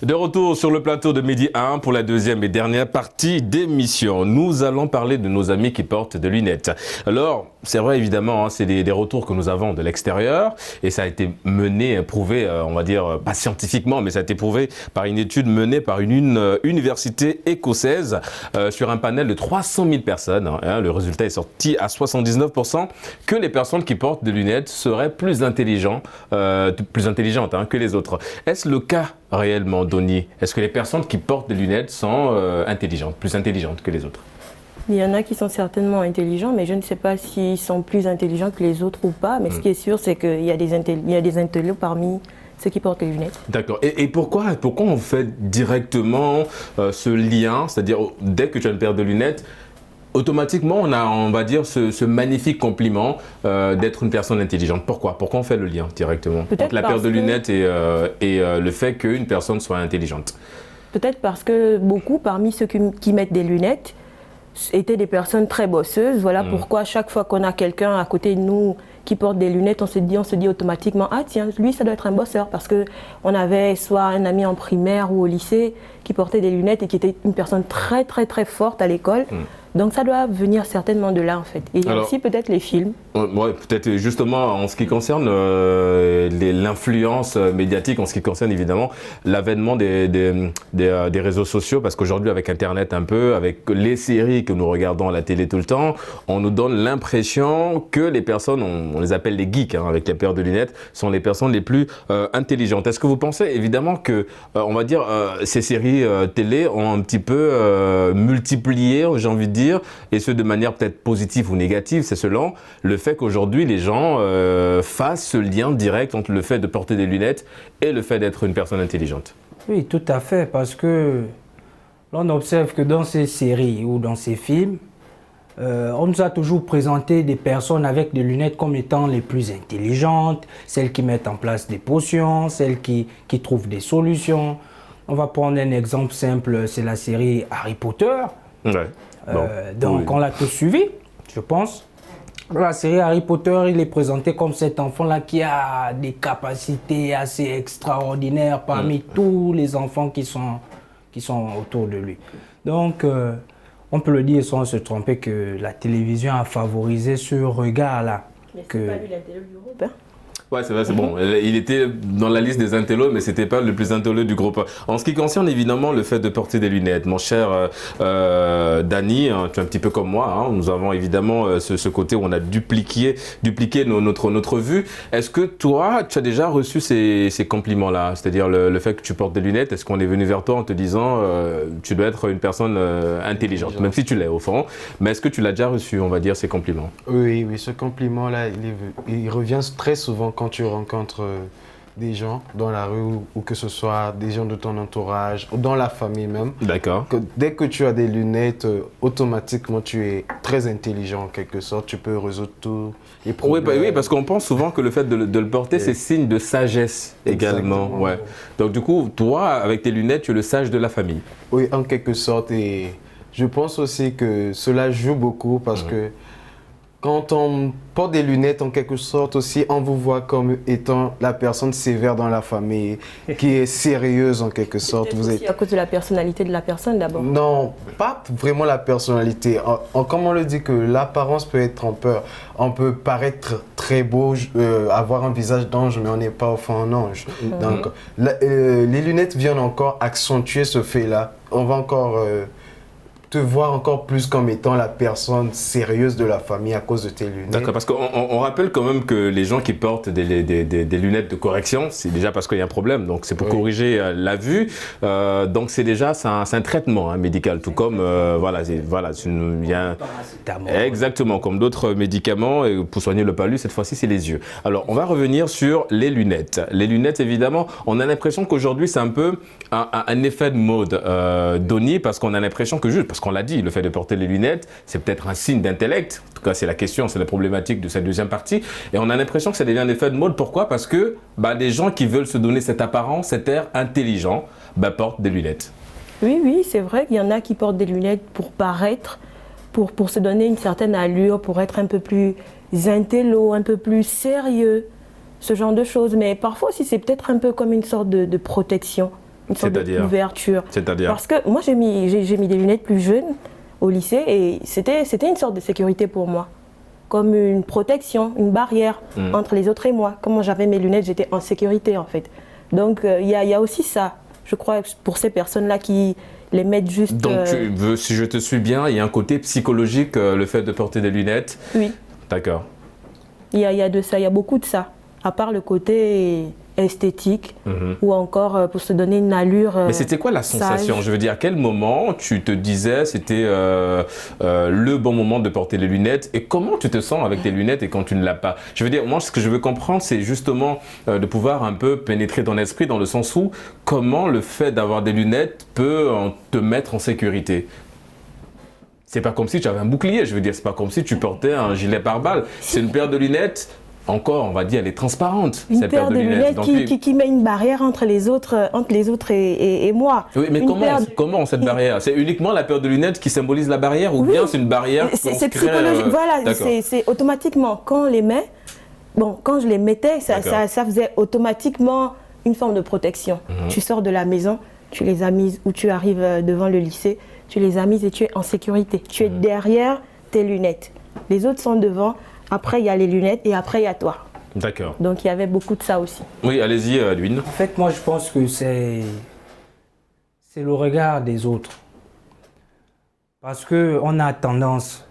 De retour sur le plateau de Midi 1 pour la deuxième et dernière partie d'émission. Nous allons parler de nos amis qui portent des lunettes. Alors, c'est vrai évidemment, c'est des retours que nous avons de l'extérieur et ça a été mené, prouvé, on va dire, pas scientifiquement, mais ça a été prouvé par une étude menée par une université écossaise sur un panel de 300 000 personnes. Le résultat est sorti à 79% que les personnes qui portent des lunettes seraient plus intelligentes que les autres. Est-ce le cas réellement, Dony? Est-ce que les personnes qui portent des lunettes sont plus intelligentes que les autres? Il y en a qui sont certainement intelligents, mais je ne sais pas s'ils sont plus intelligents que les autres ou pas. Mais ce qui est sûr, c'est qu'il y a des intelligents parmi ceux qui portent les lunettes. D'accord. Et pourquoi on fait directement ce lien? C'est-à-dire, dès que tu as une paire de lunettes, automatiquement, on a, on va dire, ce magnifique compliment d'être une personne intelligente. Pourquoi on fait le lien directement entre la paire de lunettes et le fait qu'une personne soit intelligente? Peut-être parce que beaucoup, parmi ceux qui mettent des lunettes, étaient des personnes très bosseuses. Voilà pourquoi chaque fois qu'on a quelqu'un à côté de nous qui porte des lunettes, on se dit automatiquement « Ah tiens, lui, ça doit être un bosseur » parce qu'on avait soit un ami en primaire ou au lycée qui portait des lunettes et qui était une personne très très très forte à l'école. Donc ça doit venir certainement de là en fait. Et il y a aussi peut-être les films. Ouais, peut-être justement en ce qui concerne l'influence médiatique, en ce qui concerne évidemment l'avènement des réseaux sociaux, parce qu'aujourd'hui avec Internet un peu, avec les séries que nous regardons à la télé tout le temps, on nous donne l'impression que les personnes, on les appelle les geeks, avec les paires de lunettes, sont les personnes les plus intelligentes. Est-ce que vous pensez évidemment que, on va dire, ces séries télé ont un petit peu multiplié, j'ai envie de dire, et ce de manière peut-être positive ou négative, c'est selon le fait qu'aujourd'hui les gens fassent ce lien direct entre le fait de porter des lunettes et le fait d'être une personne intelligente. Oui, tout à fait, parce que l'on observe que dans ces séries ou dans ces films, On nous a toujours présenté des personnes avec des lunettes comme étant les plus intelligentes, celles qui mettent en place des potions, celles qui trouvent des solutions. On va prendre un exemple simple, c'est la série Harry Potter. Ouais. Donc on l'a tous suivi, je pense. Dans la série Harry Potter, il est présenté comme cet enfant-là qui a des capacités assez extraordinaires parmi tous les enfants qui sont autour de lui. Donc, on peut le dire sans se tromper que la télévision a favorisé ce regard-là. Mais c'est pas lui l'intello du groupe, hein? Ouais, c'est vrai, c'est bon. Il était dans la liste des intellos, mais c'était pas le plus intello du groupe. En ce qui concerne évidemment le fait de porter des lunettes, mon cher Dany, hein, tu es un petit peu comme moi, hein, nous avons évidemment ce côté où on a dupliqué notre vue. Est-ce que toi, tu as déjà reçu ces compliments-là, c'est-à-dire le fait que tu portes des lunettes? Est-ce qu'on est venu vers toi en te disant tu dois être une personne intelligente, même si tu l'es au fond, mais est-ce que tu l'as déjà reçu, on va dire, ces compliments? Oui, ce compliment-là, il revient très souvent quand tu rencontres des gens dans la rue ou que ce soit des gens de ton entourage ou dans la famille même. D'accord. Dès que tu as des lunettes, automatiquement tu es très intelligent en quelque sorte. Tu peux résoudre tous les problèmes. Oui, parce qu'on pense souvent que le fait de le porter, c'est signe de sagesse également. Exactement. Ouais. Donc du coup, toi, avec tes lunettes, tu es le sage de la famille. Oui, en quelque sorte. Et je pense aussi que cela joue beaucoup parce que quand on porte des lunettes, en quelque sorte aussi, on vous voit comme étant la personne sévère dans la famille, qui est sérieuse en quelque sorte. Vous êtes à cause de la personnalité de la personne d'abord? Non, pas vraiment la personnalité. Comme on le dit que l'apparence peut être trompeur. On peut paraître très beau, avoir un visage d'ange, mais on n'est pas au fond un ange. Donc, les lunettes viennent encore accentuer ce fait-là. On va encore te voir encore plus comme étant la personne sérieuse de la famille à cause de tes lunettes. D'accord, parce qu'on rappelle quand même que les gens qui portent des lunettes de correction, c'est déjà parce qu'il y a un problème, donc c'est pour corriger la vue, donc c'est déjà c'est un traitement médical, tout comme il y a exactement comme d'autres médicaments, et pour soigner le palud, cette fois-ci c'est les yeux. Alors on va revenir sur les lunettes. Les lunettes, évidemment, on a l'impression qu'aujourd'hui c'est un peu un effet de mode, Dony, parce qu'on a l'impression que parce qu'on l'a dit, le fait de porter les lunettes, c'est peut-être un signe d'intellect. En tout cas, c'est la question, c'est la problématique de cette deuxième partie. Et on a l'impression que ça devient un effet de mode. Pourquoi? Parce que des gens qui veulent se donner cette apparence, cet air intelligent, portent des lunettes. Oui, c'est vrai qu'il y en a qui portent des lunettes pour paraître, pour se donner une certaine allure, pour être un peu plus intello, un peu plus sérieux, ce genre de choses. Mais parfois aussi, c'est peut-être un peu comme une sorte de protection. Une sorte de couverture. C'est-à-dire? Parce que moi, j'ai mis des lunettes plus jeunes au lycée et c'était une sorte de sécurité pour moi. Comme une protection, une barrière entre les autres et moi. Comme j'avais mes lunettes, j'étais en sécurité en fait. Donc, il y a aussi ça, je crois, pour ces personnes-là qui les mettent juste... Donc, si je te suis bien, il y a un côté psychologique, le fait de porter des lunettes? Oui. D'accord. Il y a de ça, il y a beaucoup de ça. À part le côté esthétique ou encore pour se donner une allure Mais c'était quoi la sensation? sage. Je veux dire, à quel moment tu te disais c'était le bon moment de porter les lunettes et comment tu te sens avec tes lunettes et quand tu ne l'as pas? Je veux dire, moi ce que je veux comprendre c'est justement de pouvoir un peu pénétrer ton esprit dans le sens où comment le fait d'avoir des lunettes peut te mettre en sécurité. C'est pas comme si tu avais un bouclier, je veux dire, c'est pas comme si tu portais un gilet pare-balles. C'est une paire de lunettes. Encore, on va dire, elle est transparente, une cette paire de lunettes Donc, qui met une barrière entre les autres et moi. Oui, mais comment cette barrière? C'est uniquement la paire de lunettes qui symbolise la barrière ou bien c'est une barrière c'est psychologique. Voilà, c'est automatiquement, quand on les met, quand je les mettais, ça faisait automatiquement une forme de protection. Tu sors de la maison, tu les as mises, ou tu arrives devant le lycée, tu les as mises et tu es en sécurité. Tu es derrière tes lunettes. Les autres sont devant. Après, il y a les lunettes et après, il y a toi. D'accord. Donc, il y avait beaucoup de ça aussi. Oui, allez-y, Luynes. En fait, moi, je pense que c'est le regard des autres. Parce qu'on a tendance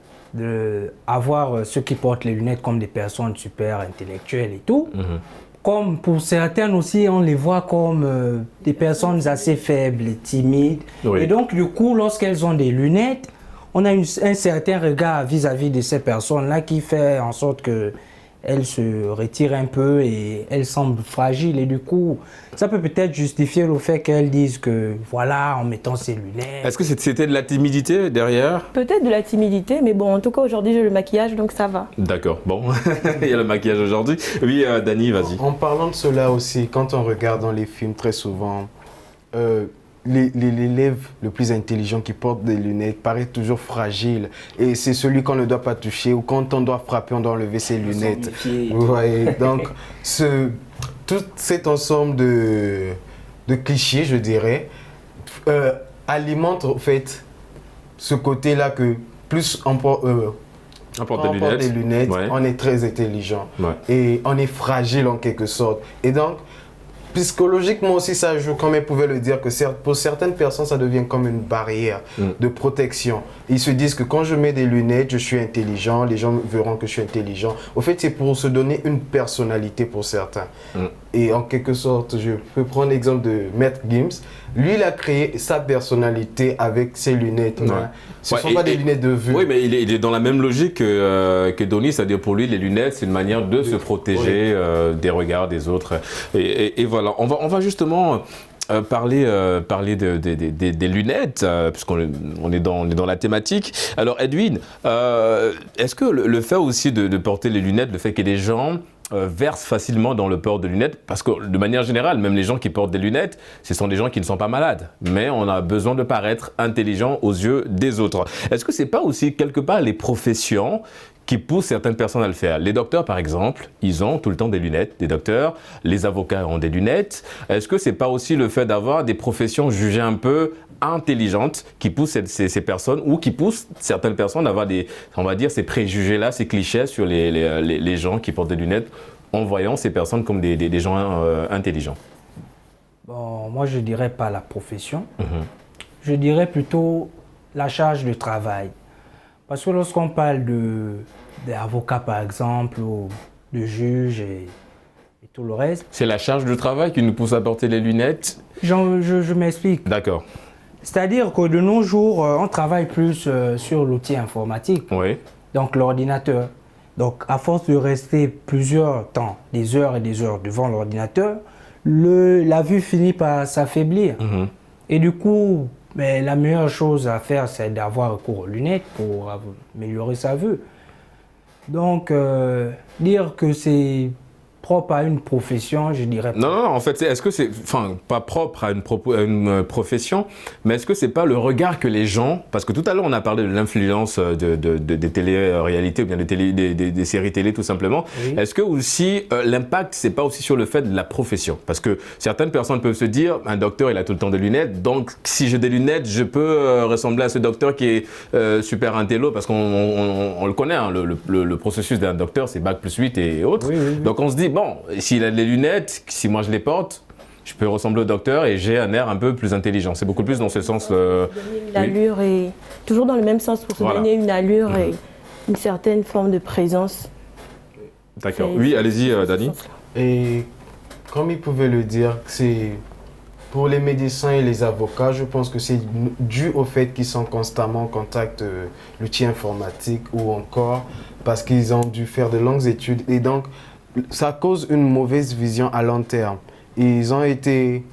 à voir ceux qui portent les lunettes comme des personnes super intellectuelles et tout. Comme pour certaines aussi, on les voit comme des personnes assez faibles, timides. Oui. Et donc, du coup, lorsqu'elles ont des lunettes, on a un certain regard vis-à-vis de ces personnes-là qui fait en sorte qu'elles elle se retire un peu et elle semble fragile. Et du coup, ça peut peut-être justifier le fait qu'elle dise que voilà, en mettant ses lunettes. Est-ce que c'était de la timidité derrière? Peut-être de la timidité, mais bon, en tout cas, aujourd'hui, j'ai le maquillage, donc ça va. D'accord, bon, il y a le maquillage aujourd'hui. Oui, Dany, vas-y. En parlant de cela aussi, quand on regarde dans les films très souvent, l'élève le plus intelligent qui porte des lunettes paraît toujours fragile et c'est celui qu'on ne doit pas toucher ou quand on doit frapper, on doit enlever ses lunettes. Vous voyez, donc tout cet ensemble de clichés, je dirais, alimente en fait ce côté-là que plus on porte des lunettes, ouais. On est très intelligent, ouais. Et on est fragile en quelque sorte. Et donc, psychologiquement aussi, ça joue, comme elle pouvait le dire, que pour certaines personnes, ça devient comme une barrière de protection. Ils se disent que quand je mets des lunettes, je suis intelligent, les gens verront que je suis intelligent. Au fait, c'est pour se donner une personnalité pour certains. Et en quelque sorte, je peux prendre l'exemple de Maître Gims. Lui, il a créé sa personnalité avec ses lunettes. Ouais. Ce ne sont pas des lunettes de vue. Oui, mais il est dans la même logique que Donny, c'est-à-dire pour lui, les lunettes, c'est une manière de se protéger des regards des autres. Et voilà, on va justement parler des lunettes, puisqu'on est dans la thématique. Alors Edwin, est-ce que le fait aussi de porter les lunettes, le fait que les gens versent facilement dans le port de lunettes, parce que de manière générale, même les gens qui portent des lunettes, ce sont des gens qui ne sont pas malades, mais on a besoin de paraître intelligent aux yeux des autres. Est-ce que c'est pas aussi quelque part les professions qui poussent certaines personnes à le faire? Les docteurs, par exemple, ils ont tout le temps des lunettes, des docteurs. Les avocats ont des lunettes. Est-ce que c'est pas aussi le fait d'avoir des professions jugées un peu intelligentes qui poussent ces personnes, ou qui poussent certaines personnes à avoir on va dire, ces préjugés-là, ces clichés sur les gens qui portent des lunettes, en voyant ces personnes comme des gens intelligents? Bon, moi, je dirais pas la profession. Je dirais plutôt la charge de travail. Parce que lorsqu'on parle d'avocats, par exemple, ou de juges et tout le reste... C'est la charge de travail qui nous pousse à porter les lunettes? Je m'explique. D'accord. C'est-à-dire que de nos jours, on travaille plus sur l'outil informatique, oui. Donc l'ordinateur. Donc à force de rester plusieurs temps, des heures et des heures devant l'ordinateur, la vue finit par s'affaiblir. Et du coup... Mais la meilleure chose à faire, c'est d'avoir recours aux lunettes pour améliorer sa vue. Donc, dire que c'est propre à une profession, je dirais pas. Non, en fait, est-ce que c'est, pas propre à une profession, mais est-ce que c'est pas le regard que les gens, parce que tout à l'heure on a parlé de l'influence des télé-réalités ou bien des séries télé tout simplement. Oui. Est-ce que aussi l'impact, c'est pas aussi sur le fait de la profession? Parce que certaines personnes peuvent se dire, un docteur il a tout le temps des lunettes, donc si j'ai des lunettes, je peux ressembler à ce docteur qui est super intello, parce qu'on le connaît, hein, le processus d'un docteur, c'est Bac+8 et autres. Oui. Donc on se dit, bon, s'il a des lunettes, si moi je les porte, je peux ressembler au docteur et j'ai un air un peu plus intelligent. C'est beaucoup plus dans ce sens. L'allure est toujours dans le même sens pour se donner une allure et une certaine forme de présence. D'accord. Oui, allez-y, Dany. Et comme il pouvait le dire, c'est pour les médecins et les avocats, je pense que c'est dû au fait qu'ils sont constamment en contact l'outil informatique ou encore parce qu'ils ont dû faire de longues études et donc ça cause une mauvaise vision à long terme. Ils ont été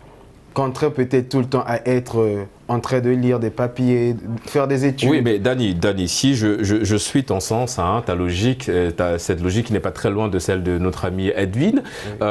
contraints peut-être tout le temps à être en train de lire des papiers, faire des études. Oui, mais Dany, si je suis ton sens, hein, ta logique, cette logique qui n'est pas très loin de celle de notre ami Edwin, oui.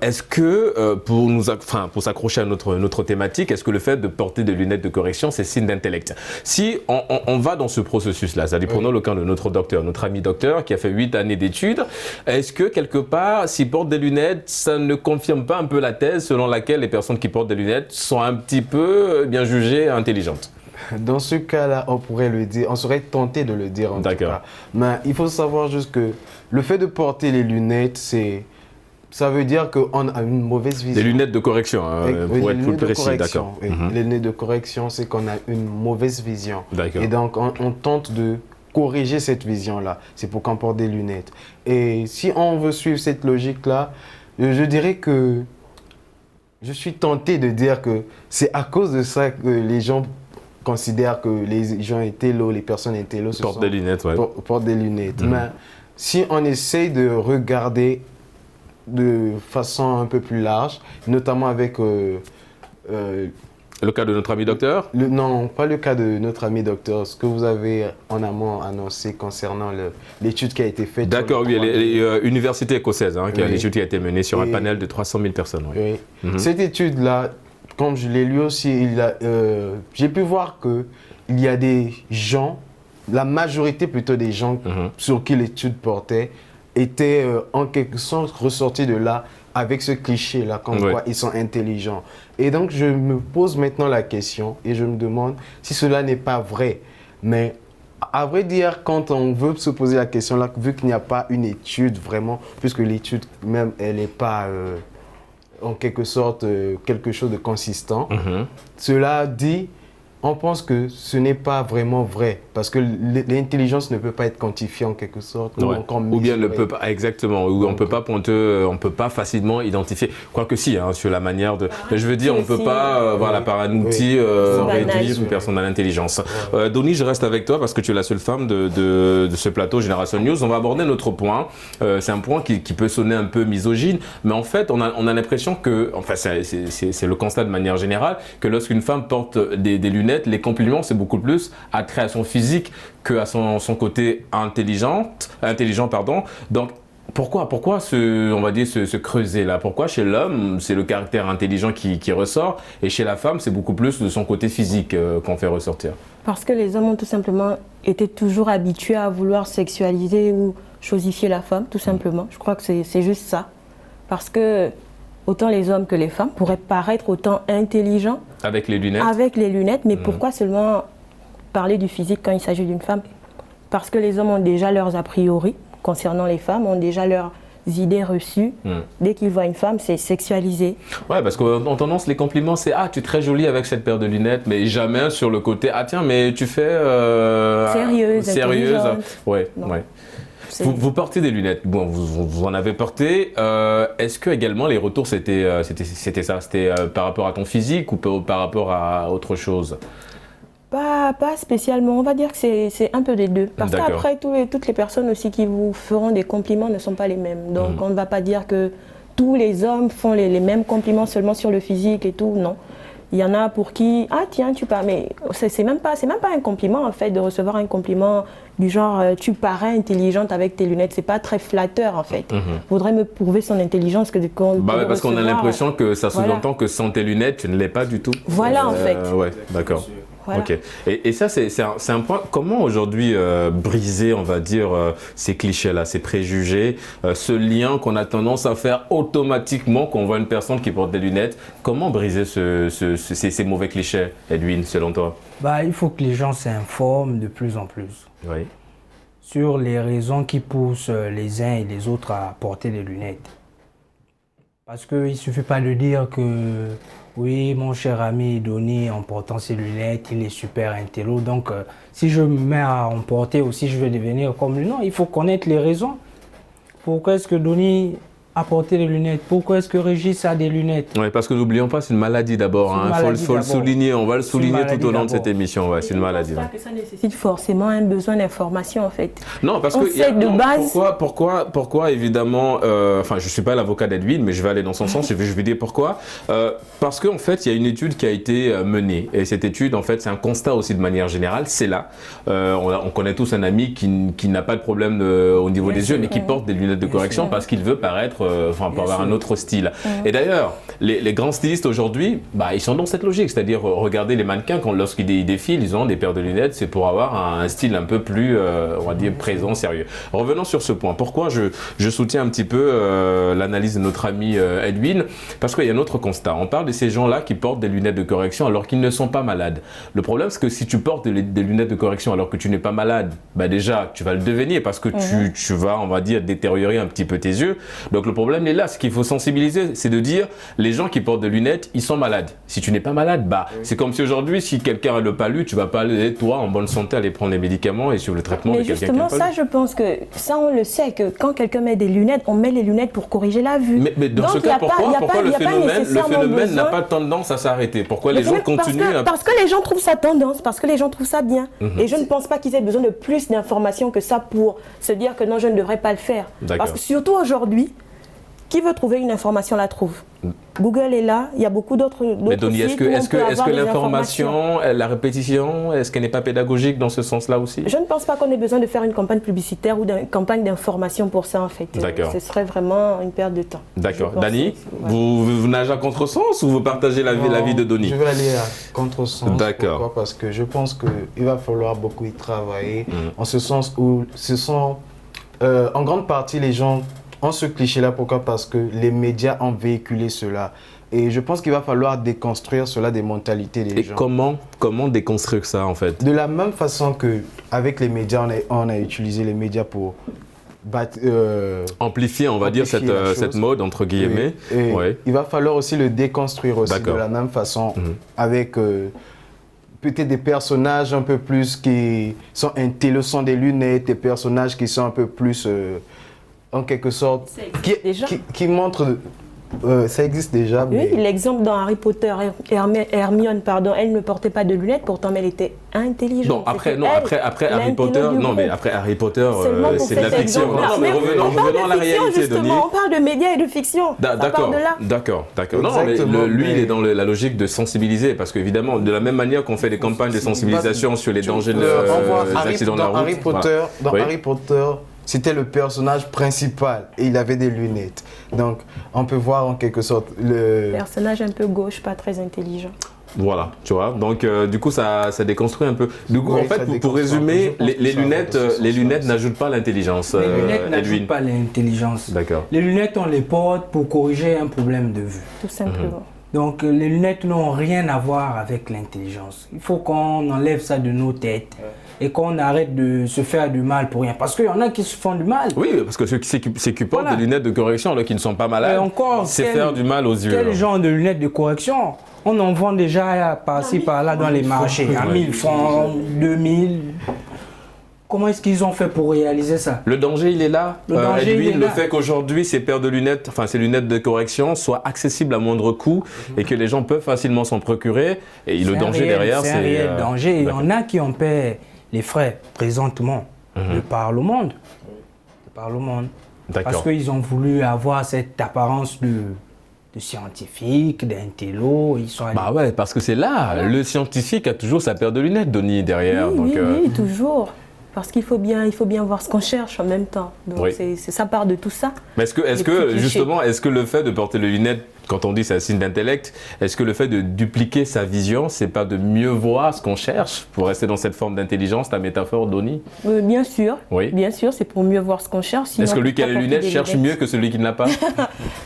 Est-ce que, pour s'accrocher à notre thématique, est-ce que le fait de porter des lunettes de correction, c'est signe d'intellect? Si on va dans ce processus-là, c'est-à-dire prenons le cas de notre docteur, notre ami docteur qui a fait 8 années d'études, est-ce que quelque part, s'il porte des lunettes, ça ne confirme pas un peu la thèse selon laquelle les personnes qui portent des lunettes sont un petit peu bien jugées intelligente? Dans ce cas-là, on pourrait le dire, on serait tenté de le dire en tout cas. Mais il faut savoir juste que le fait de porter les lunettes, ça veut dire qu'on a une mauvaise vision. Des lunettes de correction, pour être plus précis, d'accord. Oui. Les lunettes de correction, c'est qu'on a une mauvaise vision. Et donc, on tente de corriger cette vision-là. C'est pour qu'on porte des lunettes. Et si on veut suivre cette logique-là, je dirais que je suis tenté de dire que c'est à cause de ça que les gens considèrent que les gens intello, les personnes intello portent des lunettes. Portent des lunettes. Mais si on essaye de regarder de façon un peu plus large, notamment avec... le cas de notre ami docteur? Non, pas le cas de notre ami docteur. Ce que vous avez en amont annoncé concernant l'étude qui a été faite. D'accord, oui, l'université écossaise, l'étude qui a été menée sur un panel de 300 000 personnes. Oui. Oui. Cette étude-là, comme je l'ai lu aussi, j'ai pu voir qu'il y a des gens, la majorité plutôt des gens sur qui l'étude portait, étaient en quelque sorte ressortis de là avec ce cliché-là, comme quoi ils sont intelligents. Et donc, je me pose maintenant la question et je me demande si cela n'est pas vrai. Mais à vrai dire, quand on veut se poser la question-là, vu qu'il n'y a pas une étude vraiment, puisque l'étude même, elle n'est pas en quelque sorte quelque chose de consistant, cela dit, on pense que ce n'est pas vraiment vrai parce que l'intelligence ne peut pas être quantifiée en quelque sorte. Ou bien ne peut pas, exactement, ou on peut pas facilement identifier. Quoique si, sur la manière de... Mais je veux dire, on ne peut pas, par un outil, réduire une personne à l'intelligence. Doni, je reste avec toi parce que tu es la seule femme de ce plateau Génération News. On va aborder notre point. C'est un point qui peut sonner un peu misogyne, mais en fait, on a l'impression que, enfin, c'est le constat de manière générale, que lorsqu'une femme porte des lunettes, les compliments, c'est beaucoup plus attrait à son physique qu'à son côté intelligent. Donc, pourquoi se creuser là? Pourquoi chez l'homme, c'est le caractère intelligent qui ressort et chez la femme, c'est beaucoup plus de son côté physique qu'on fait ressortir? Parce que les hommes ont tout simplement été toujours habitués à vouloir sexualiser ou chosifier la femme, tout simplement. Je crois que c'est juste ça. Parce que autant les hommes que les femmes pourraient paraître autant intelligents. Avec les lunettes. Avec les lunettes, mais pourquoi seulement parler du physique quand il s'agit d'une femme? Parce que les hommes ont déjà leurs a priori concernant les femmes, ont déjà leurs idées reçues. Dès qu'ils voient une femme, c'est sexualisé. Ouais, parce qu'en tendance, les compliments, c'est « Ah, tu es très jolie avec cette paire de lunettes », mais jamais sur le côté « Ah tiens, mais tu fais… Sérieuse. » Ouais. Vous portez des lunettes, bon, vous en avez porté. Est-ce que également les retours c'était ça, c'était par rapport à ton physique ou par rapport à autre chose? Pas spécialement, on va dire que c'est un peu des deux. Parce qu'après, toutes les personnes aussi qui vous feront des compliments ne sont pas les mêmes. Donc on ne va pas dire que tous les hommes font les mêmes compliments seulement sur le physique et tout, non. Il y en a pour qui, ah tiens, tu parais, mais c'est même pas un compliment en fait de recevoir un compliment du genre tu parais intelligente avec tes lunettes, c'est pas très flatteur en fait. Faudrait me prouver son intelligence que parce qu'on a l'impression que ça sous-entend que sans tes lunettes, tu ne l'es pas du tout. Voilà en fait. Ouais, d'accord. Voilà. Ok. Et ça, c'est un point. Comment aujourd'hui briser, on va dire, ces clichés-là, ces préjugés, ce lien qu'on a tendance à faire automatiquement quand on voit une personne qui porte des lunettes? Comment briser ces mauvais clichés, Edwin, selon toi? Il faut que les gens s'informent de plus en plus sur les raisons qui poussent les uns et les autres à porter des lunettes. Parce qu'il ne suffit pas de dire que oui, mon cher ami Doni, en portant ses lunettes, il est super intello. Donc, si je me mets à en porter aussi, je vais devenir comme lui. Non, il faut connaître les raisons. Pourquoi est-ce que Doni a porté des lunettes? Pourquoi est-ce que Régis a des lunettes? Oui, parce que n'oublions pas, c'est une maladie d'abord. Il faut le souligner, on va le souligner tout au long de cette émission. Ouais, c'est une maladie. Je pense pas que ça nécessite forcément un besoin d'information en fait. Non, parce pourquoi évidemment, je ne suis pas l'avocat d'Edwin, mais je vais aller dans son sens, je vais dire pourquoi. Parce qu'en fait, il y a une étude qui a été menée. Et cette étude, en fait, c'est un constat aussi de manière générale, c'est là. On connaît tous un ami qui n'a pas de problème au niveau des yeux, mais qui porte des lunettes de correction parce qu'il veut paraître pour avoir un autre style. Et d'ailleurs, les grands stylistes aujourd'hui, ils sont dans cette logique, c'est-à-dire regardez les mannequins, lorsqu'ils défilent, ils ont des paires de lunettes, c'est pour avoir un style un peu plus, on va dire, présent, sérieux. Revenons sur ce point. Pourquoi je soutiens un petit peu l'analyse de notre ami Edwin? Parce qu'il y a un autre constat. On parle de ces gens-là qui portent des lunettes de correction alors qu'ils ne sont pas malades. Le problème, c'est que si tu portes des lunettes de correction alors que tu n'es pas malade, déjà, tu vas le devenir parce que tu vas, on va dire, détériorer un petit peu tes yeux. Donc, le problème est là. Ce qu'il faut sensibiliser, c'est de dire les gens qui portent des lunettes, ils sont malades. Si tu n'es pas malade, c'est comme si aujourd'hui, si quelqu'un a le palu, tu vas pas aller, toi, en bonne santé, aller prendre les médicaments et suivre le traitement de quelqu'un qui a le palu. Mais justement, ça, je pense que ça, on le sait, que quand quelqu'un met des lunettes, on met les lunettes pour corriger la vue. Mais dans ce cas, pourquoi le phénomène n'a pas tendance à s'arrêter? Pourquoi les gens continuent à... Parce que les gens trouvent ça tendance, parce que les gens trouvent ça bien. Et je ne pense pas qu'ils aient besoin de plus d'informations que ça pour se dire que non, je ne devrais pas le faire. Parce que surtout aujourd'hui, qui veut trouver une information la trouve. Google est là, il y a beaucoup d'autres sites. Mais Denis, est-ce que l'information, la répétition, est-ce qu'elle n'est pas pédagogique dans ce sens-là aussi? Je ne pense pas qu'on ait besoin de faire une campagne publicitaire ou une campagne d'information pour ça en fait. Ce serait vraiment une perte de temps. D'accord. Dani, vous nagez à contresens ou vous partagez l'avis de Denis? Je vais aller à contresens. D'accord. Pourquoi? Parce que je pense qu'il va falloir beaucoup y travailler, en ce sens où ce sont en grande partie les gens ont ce cliché-là. Pourquoi? Parce que les médias ont véhiculé cela. Et je pense qu'il va falloir déconstruire cela des mentalités des gens. Et comment déconstruire ça en fait? De la même façon qu'avec les médias, on a utilisé les médias pour amplifier, on va dire, cette mode, entre guillemets. Et il va falloir aussi le déconstruire aussi de la même façon avec... peut-être des personnages un peu plus qui sont intelligents, sont des lunettes, des personnages qui sont un peu plus, en quelque sorte, qui montrent, ça existe déjà. Oui, l'exemple dans Harry Potter, Hermione, pardon, elle ne portait pas de lunettes, pourtant elle était intelligente. Non, après Harry Potter, c'est de la fiction. Non, mais revenons à la réalité, Denis. On parle de médias et de fiction. D'accord. Non, mais lui, il est dans la logique de sensibiliser, parce qu'évidemment, de la même manière qu'on fait des campagnes de sensibilisation sur les dangers des accidents de la route. Dans Harry Potter, c'était le personnage principal et il avait des lunettes. Donc, on peut voir en quelque sorte le... personnage un peu gauche, pas très intelligent. Voilà, tu vois. Donc, du coup, ça déconstruit un peu. Du coup, en fait, pour résumer, les lunettes n'ajoutent pas l'intelligence. Les lunettes n'ajoutent pas l'intelligence. D'accord. Les lunettes, on les porte pour corriger un problème de vue. Tout simplement. Donc, les lunettes n'ont rien à voir avec l'intelligence. Il faut qu'on enlève ça de nos têtes. Et qu'on arrête de se faire du mal pour rien. Parce qu'il y en a qui se font du mal. Oui, parce que ceux qui portent des lunettes de correction, là, qui ne sont pas malades, c'est faire du mal aux yeux. Quel genre de lunettes de correction? On en vend déjà par-ci, par-là dans les marchés. À 1000 francs, 2000. Comment est-ce qu'ils ont fait pour réaliser ça? Le danger, il est là. Le fait qu'aujourd'hui, ces paires de lunettes, enfin ces lunettes de correction soient accessibles à moindre coût et que les gens peuvent facilement s'en procurer. Et le danger derrière, c'est... C'est un réel danger. Il y en a qui en paient les frais présentement de par le monde. Parce qu'ils ont voulu avoir cette apparence de scientifique, d'intello. Bah ouais, parce que c'est là. Voilà. Le scientifique a toujours sa paire de lunettes, Denis, derrière. Oui, toujours. Parce qu'il faut bien voir ce qu'on cherche en même temps. Donc ça part de tout ça. Mais est-ce que le fait de porter les lunettes, quand on dit c'est un signe d'intellect, est-ce que le fait de dupliquer sa vision, c'est pas de mieux voir ce qu'on cherche pour rester dans cette forme d'intelligence, ta métaphore, Denis? Bien sûr. Oui. Bien sûr, c'est pour mieux voir ce qu'on cherche. Est-ce que lui qui a les lunettes cherche mieux que celui qui ne l'a pas?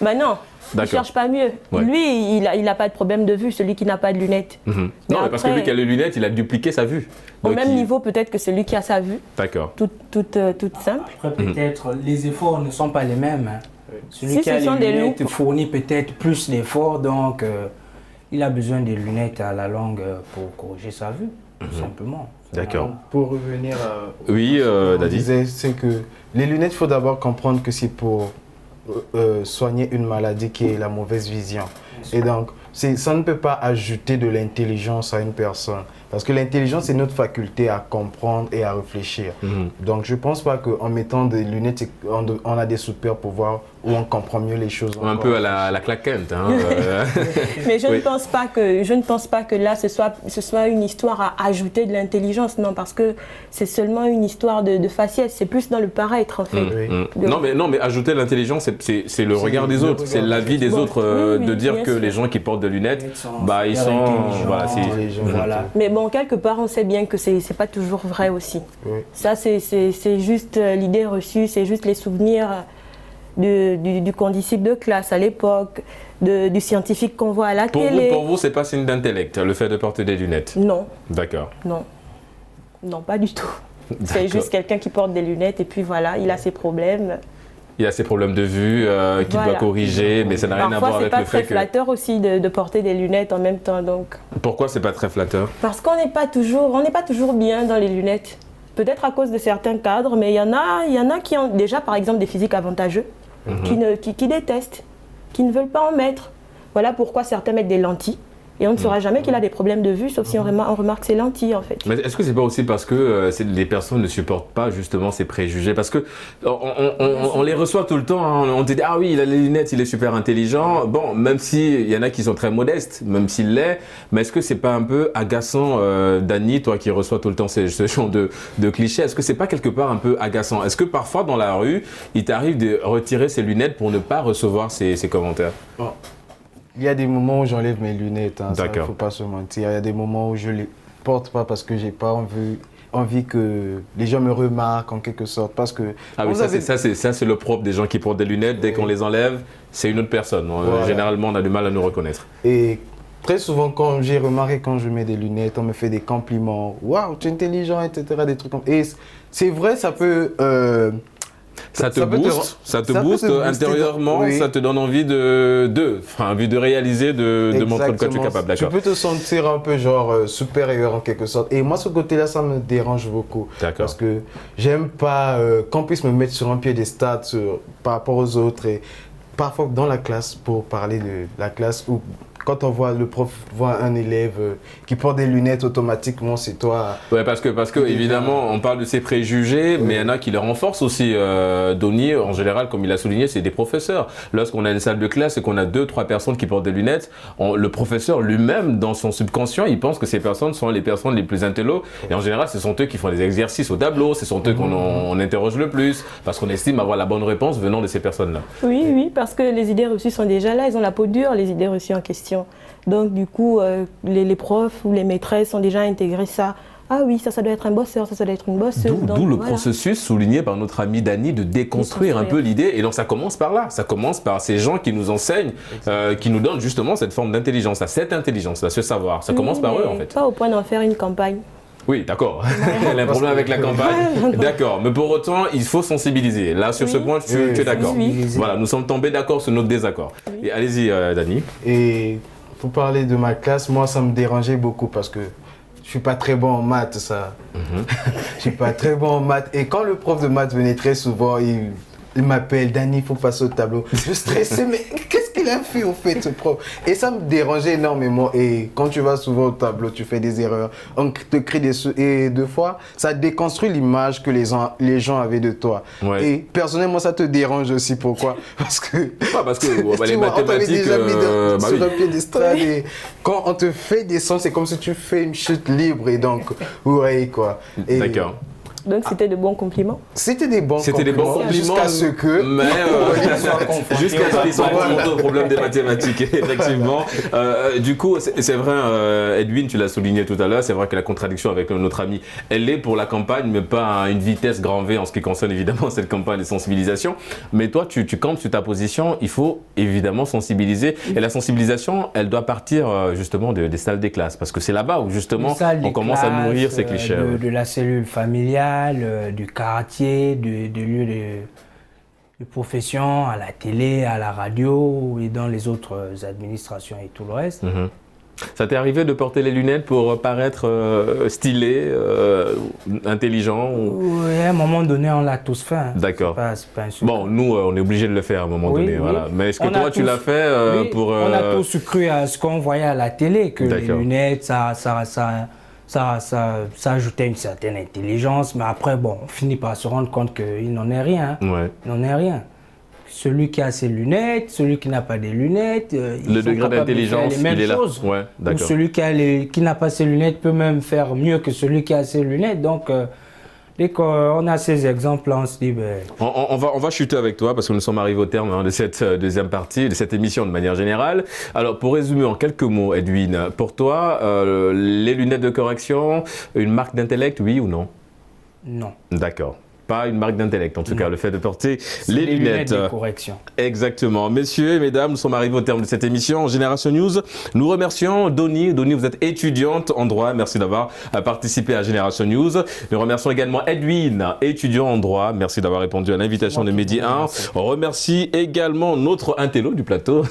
Ben non. Il ne cherche pas mieux. Ouais. Lui, il n'a pas de problème de vue, celui qui n'a pas de lunettes. Non, mais parce que lui qui a les lunettes, il a dupliqué sa vue. Au même niveau peut-être que celui qui a sa vue. D'accord. Toute simple. Après, peut-être, les efforts ne sont pas les mêmes. Celui qui a les lunettes fournit peut-être plus d'efforts, donc il a besoin des lunettes à la longue pour corriger sa vue, tout simplement. D'accord. Pour revenir à... Oui, Dadi. C'est que les lunettes, il faut d'abord comprendre que c'est pour... soigner une maladie qui est la mauvaise vision. Et donc, ça ne peut pas ajouter de l'intelligence à une personne. Parce que l'intelligence, c'est notre faculté à comprendre et à réfléchir. Donc, je ne pense pas qu'en mettant des lunettes, on a des super pouvoirs où on comprend mieux les choses. Un peu à la Clark Kent. Hein, Mais je ne pense pas que là, ce soit une histoire à ajouter de l'intelligence. Non, parce que c'est seulement une histoire de faciès. C'est plus dans le paraître, en fait. Non, mais ajouter l'intelligence, c'est le regard des autres. C'est l'avis des autres de dire que les gens qui portent des lunettes, ils sont... Voilà. Mais bon, quelque part, on sait bien que c'est pas toujours vrai aussi. Ça, c'est juste l'idée reçue, c'est juste les souvenirs du condisciple de classe à l'époque, du scientifique qu'on voit à la télé. Pour vous, c'est pas signe d'intellect, le fait de porter des lunettes? Non. D'accord. Non, pas du tout. C'est juste quelqu'un qui porte des lunettes et puis voilà, il a ses problèmes. Il y a ces problèmes de vue qu'il doit corriger, mais ça n'a rien à voir avec le fait que... Parfois, c'est pas très flatteur aussi de porter des lunettes en même temps, donc... Pourquoi c'est pas très flatteur? Parce qu'on n'est pas toujours bien dans les lunettes. Peut-être à cause de certains cadres, mais il y en a qui ont déjà, par exemple, des physiques avantageux, qui détestent, qui ne veulent pas en mettre. Voilà pourquoi certains mettent des lentilles. Et on ne saura jamais qu'il a des problèmes de vue, sauf si on remarque ses lentilles, en fait. Mais est-ce que c'est pas aussi parce que les personnes ne supportent pas justement ces préjugés? Parce que on les reçoit tout le temps, hein. On te dit, ah oui, il a les lunettes, il est super intelligent. Bon, même s'il y en a qui sont très modestes, même s'il l'est, mais est-ce que c'est pas un peu agaçant, Dany, toi qui reçois tout le temps ce genre de clichés, est-ce que c'est pas quelque part un peu agaçant? Est-ce que parfois dans la rue, il t'arrive de retirer ses lunettes pour ne pas recevoir ces commentaires? Il y a des moments où j'enlève mes lunettes, hein, ça, il ne faut pas se mentir. Il y a des moments où je ne les porte pas parce que je n'ai pas envie que les gens me remarquent en quelque sorte. Parce que ah oui, ça c'est le propre des gens qui portent des lunettes. Dès qu'on les enlève, c'est une autre personne. Voilà. Généralement, on a du mal à nous reconnaître. Et très souvent, quand j'ai remarqué quand je mets des lunettes, on me fait des compliments. Waouh, tu es intelligent, etc. Des trucs comme... Et c'est vrai, ça peut... Ça te booste intérieurement, oui. Ça te donne envie envie de réaliser, de montrer de quoi tu es capable. Tu peux te sentir un peu genre supérieur en quelque sorte. Et moi, ce côté-là, ça me dérange beaucoup. Parce que j'aime pas qu'on puisse me mettre sur un piédestal par rapport aux autres. Et parfois, dans la classe, pour parler de la classe, où quand on voit le prof voit un élève qui porte des lunettes, automatiquement c'est toi. Ouais, parce que évidemment on parle de ces préjugés, mais il y en a qui les renforcent aussi. Dany, en général, comme il a souligné, c'est des professeurs. Lorsqu'on a une salle de classe et qu'on a 2-3 personnes qui portent des lunettes, le professeur lui-même, dans son subconscient, il pense que ces personnes sont les personnes les plus intello. Et en général, ce sont eux qui font les exercices au tableau, ce sont eux qu'on interroge le plus, parce qu'on estime avoir la bonne réponse venant de ces personnes-là. Oui, parce que les idées reçues sont déjà là, ils ont la peau dure, les idées reçues en question. Donc du coup, les profs ou les maîtresses ont déjà intégré ça. Ah oui, ça doit être un bosseur, ça doit être une bosseuse. D'où le processus souligné par notre ami Dany de déconstruire un peu l'idée. Et donc ça commence par là, ça commence par ces gens qui nous enseignent, qui nous donnent justement cette forme d'intelligence, cette intelligence, ce savoir. Ça commence par eux en fait. Pas au point d'en faire une campagne. Oui, d'accord. Il y a un problème avec la campagne. D'accord. Mais pour autant, il faut sensibiliser. Là, sur ce point, tu es d'accord. Voilà, nous sommes tombés d'accord sur notre désaccord. Et allez-y, Dany. Et pour parler de ma classe, moi, ça me dérangeait beaucoup parce que je suis pas très bon en maths, ça. Je suis pas très bon en maths. Et quand le prof de maths venait très souvent, il m'appelle, Dany, il faut passer au tableau. Je stressais, mais qu'est-ce qu'il a fait au fait, ce prof? Et ça me dérangeait énormément. Et quand tu vas souvent au tableau, tu fais des erreurs, on te crie et deux fois, ça déconstruit l'image que les gens avaient de toi. Ouais. Et personnellement, ça te dérange aussi. Pourquoi? Parce que les mathématiques, sur un piédestal et quand on te fait descendre, c'est comme si tu fais une chute libre et donc, ouais, quoi. D'accord. Donc c'était de bons compliments. C'était des bons compliments jusqu'à ce que... Mais jusqu'à ce qu'ils soient confrontés au problème des mathématiques, effectivement. Du coup, c'est vrai, Edwin, tu l'as souligné tout à l'heure, c'est vrai que la contradiction avec notre ami, elle est pour la campagne, mais pas à une vitesse grand V en ce qui concerne évidemment cette campagne de sensibilisation. Mais toi, tu campes sur ta position, il faut évidemment sensibiliser. Et la sensibilisation, elle doit partir justement des salles des classes, parce que c'est là-bas où justement on commence à nourrir ces clichés. De la cellule familiale, du quartier, du lieu de profession, à la télé, à la radio et dans les autres administrations et tout le reste. Ça t'est arrivé de porter les lunettes pour paraître stylé, intelligent Oui, à un moment donné, on l'a tous fait. Hein. D'accord. C'est pas un secret. Bon, nous, on est obligé de le faire à un moment donné. Voilà. Mais est-ce que toi, tu l'as fait pour... On a tous cru à ce qu'on voyait à la télé, que les lunettes, ça ajoutait une certaine intelligence, mais après, bon, on finit par se rendre compte qu'il n'en est rien. Ouais. Il n'en est rien. Celui qui a ses lunettes, celui qui n'a pas des lunettes, le degré d'intelligence, il est là. Ouais, ou celui qui n'a pas ses lunettes peut même faire mieux que celui qui a ses lunettes. Donc, dès qu'on a ces exemples-là, on se dit... On va chuter avec toi parce que nous sommes arrivés au terme de cette deuxième partie, de cette émission de manière générale. Alors, pour résumer en quelques mots, Edwin, pour toi, les lunettes de correction, une marque d'intellect, oui ou non? Non. D'accord. pas une marque d'intellect, en tout cas, le fait de porter les lunettes. De correction. Exactement. Messieurs et mesdames, nous sommes arrivés au terme de cette émission Génération News. Nous remercions Doni. Doni, vous êtes étudiante en droit. Merci d'avoir participé à Génération News. Nous remercions également Edwin, étudiant en droit. Merci d'avoir répondu à l'invitation de Medi 1. On remercie également notre intello du plateau.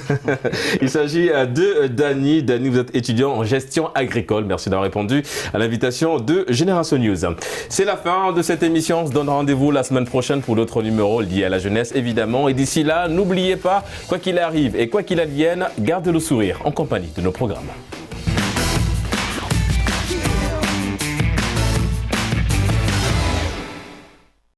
Il s'agit de Dani. Dani, vous êtes étudiant en gestion agricole. Merci d'avoir répondu à l'invitation de Génération News. C'est la fin de cette émission. On se donne rendez-vous la semaine prochaine pour d'autres numéros liés à la jeunesse, évidemment. Et d'ici là, n'oubliez pas, quoi qu'il arrive et quoi qu'il advienne, gardez le sourire en compagnie de nos programmes.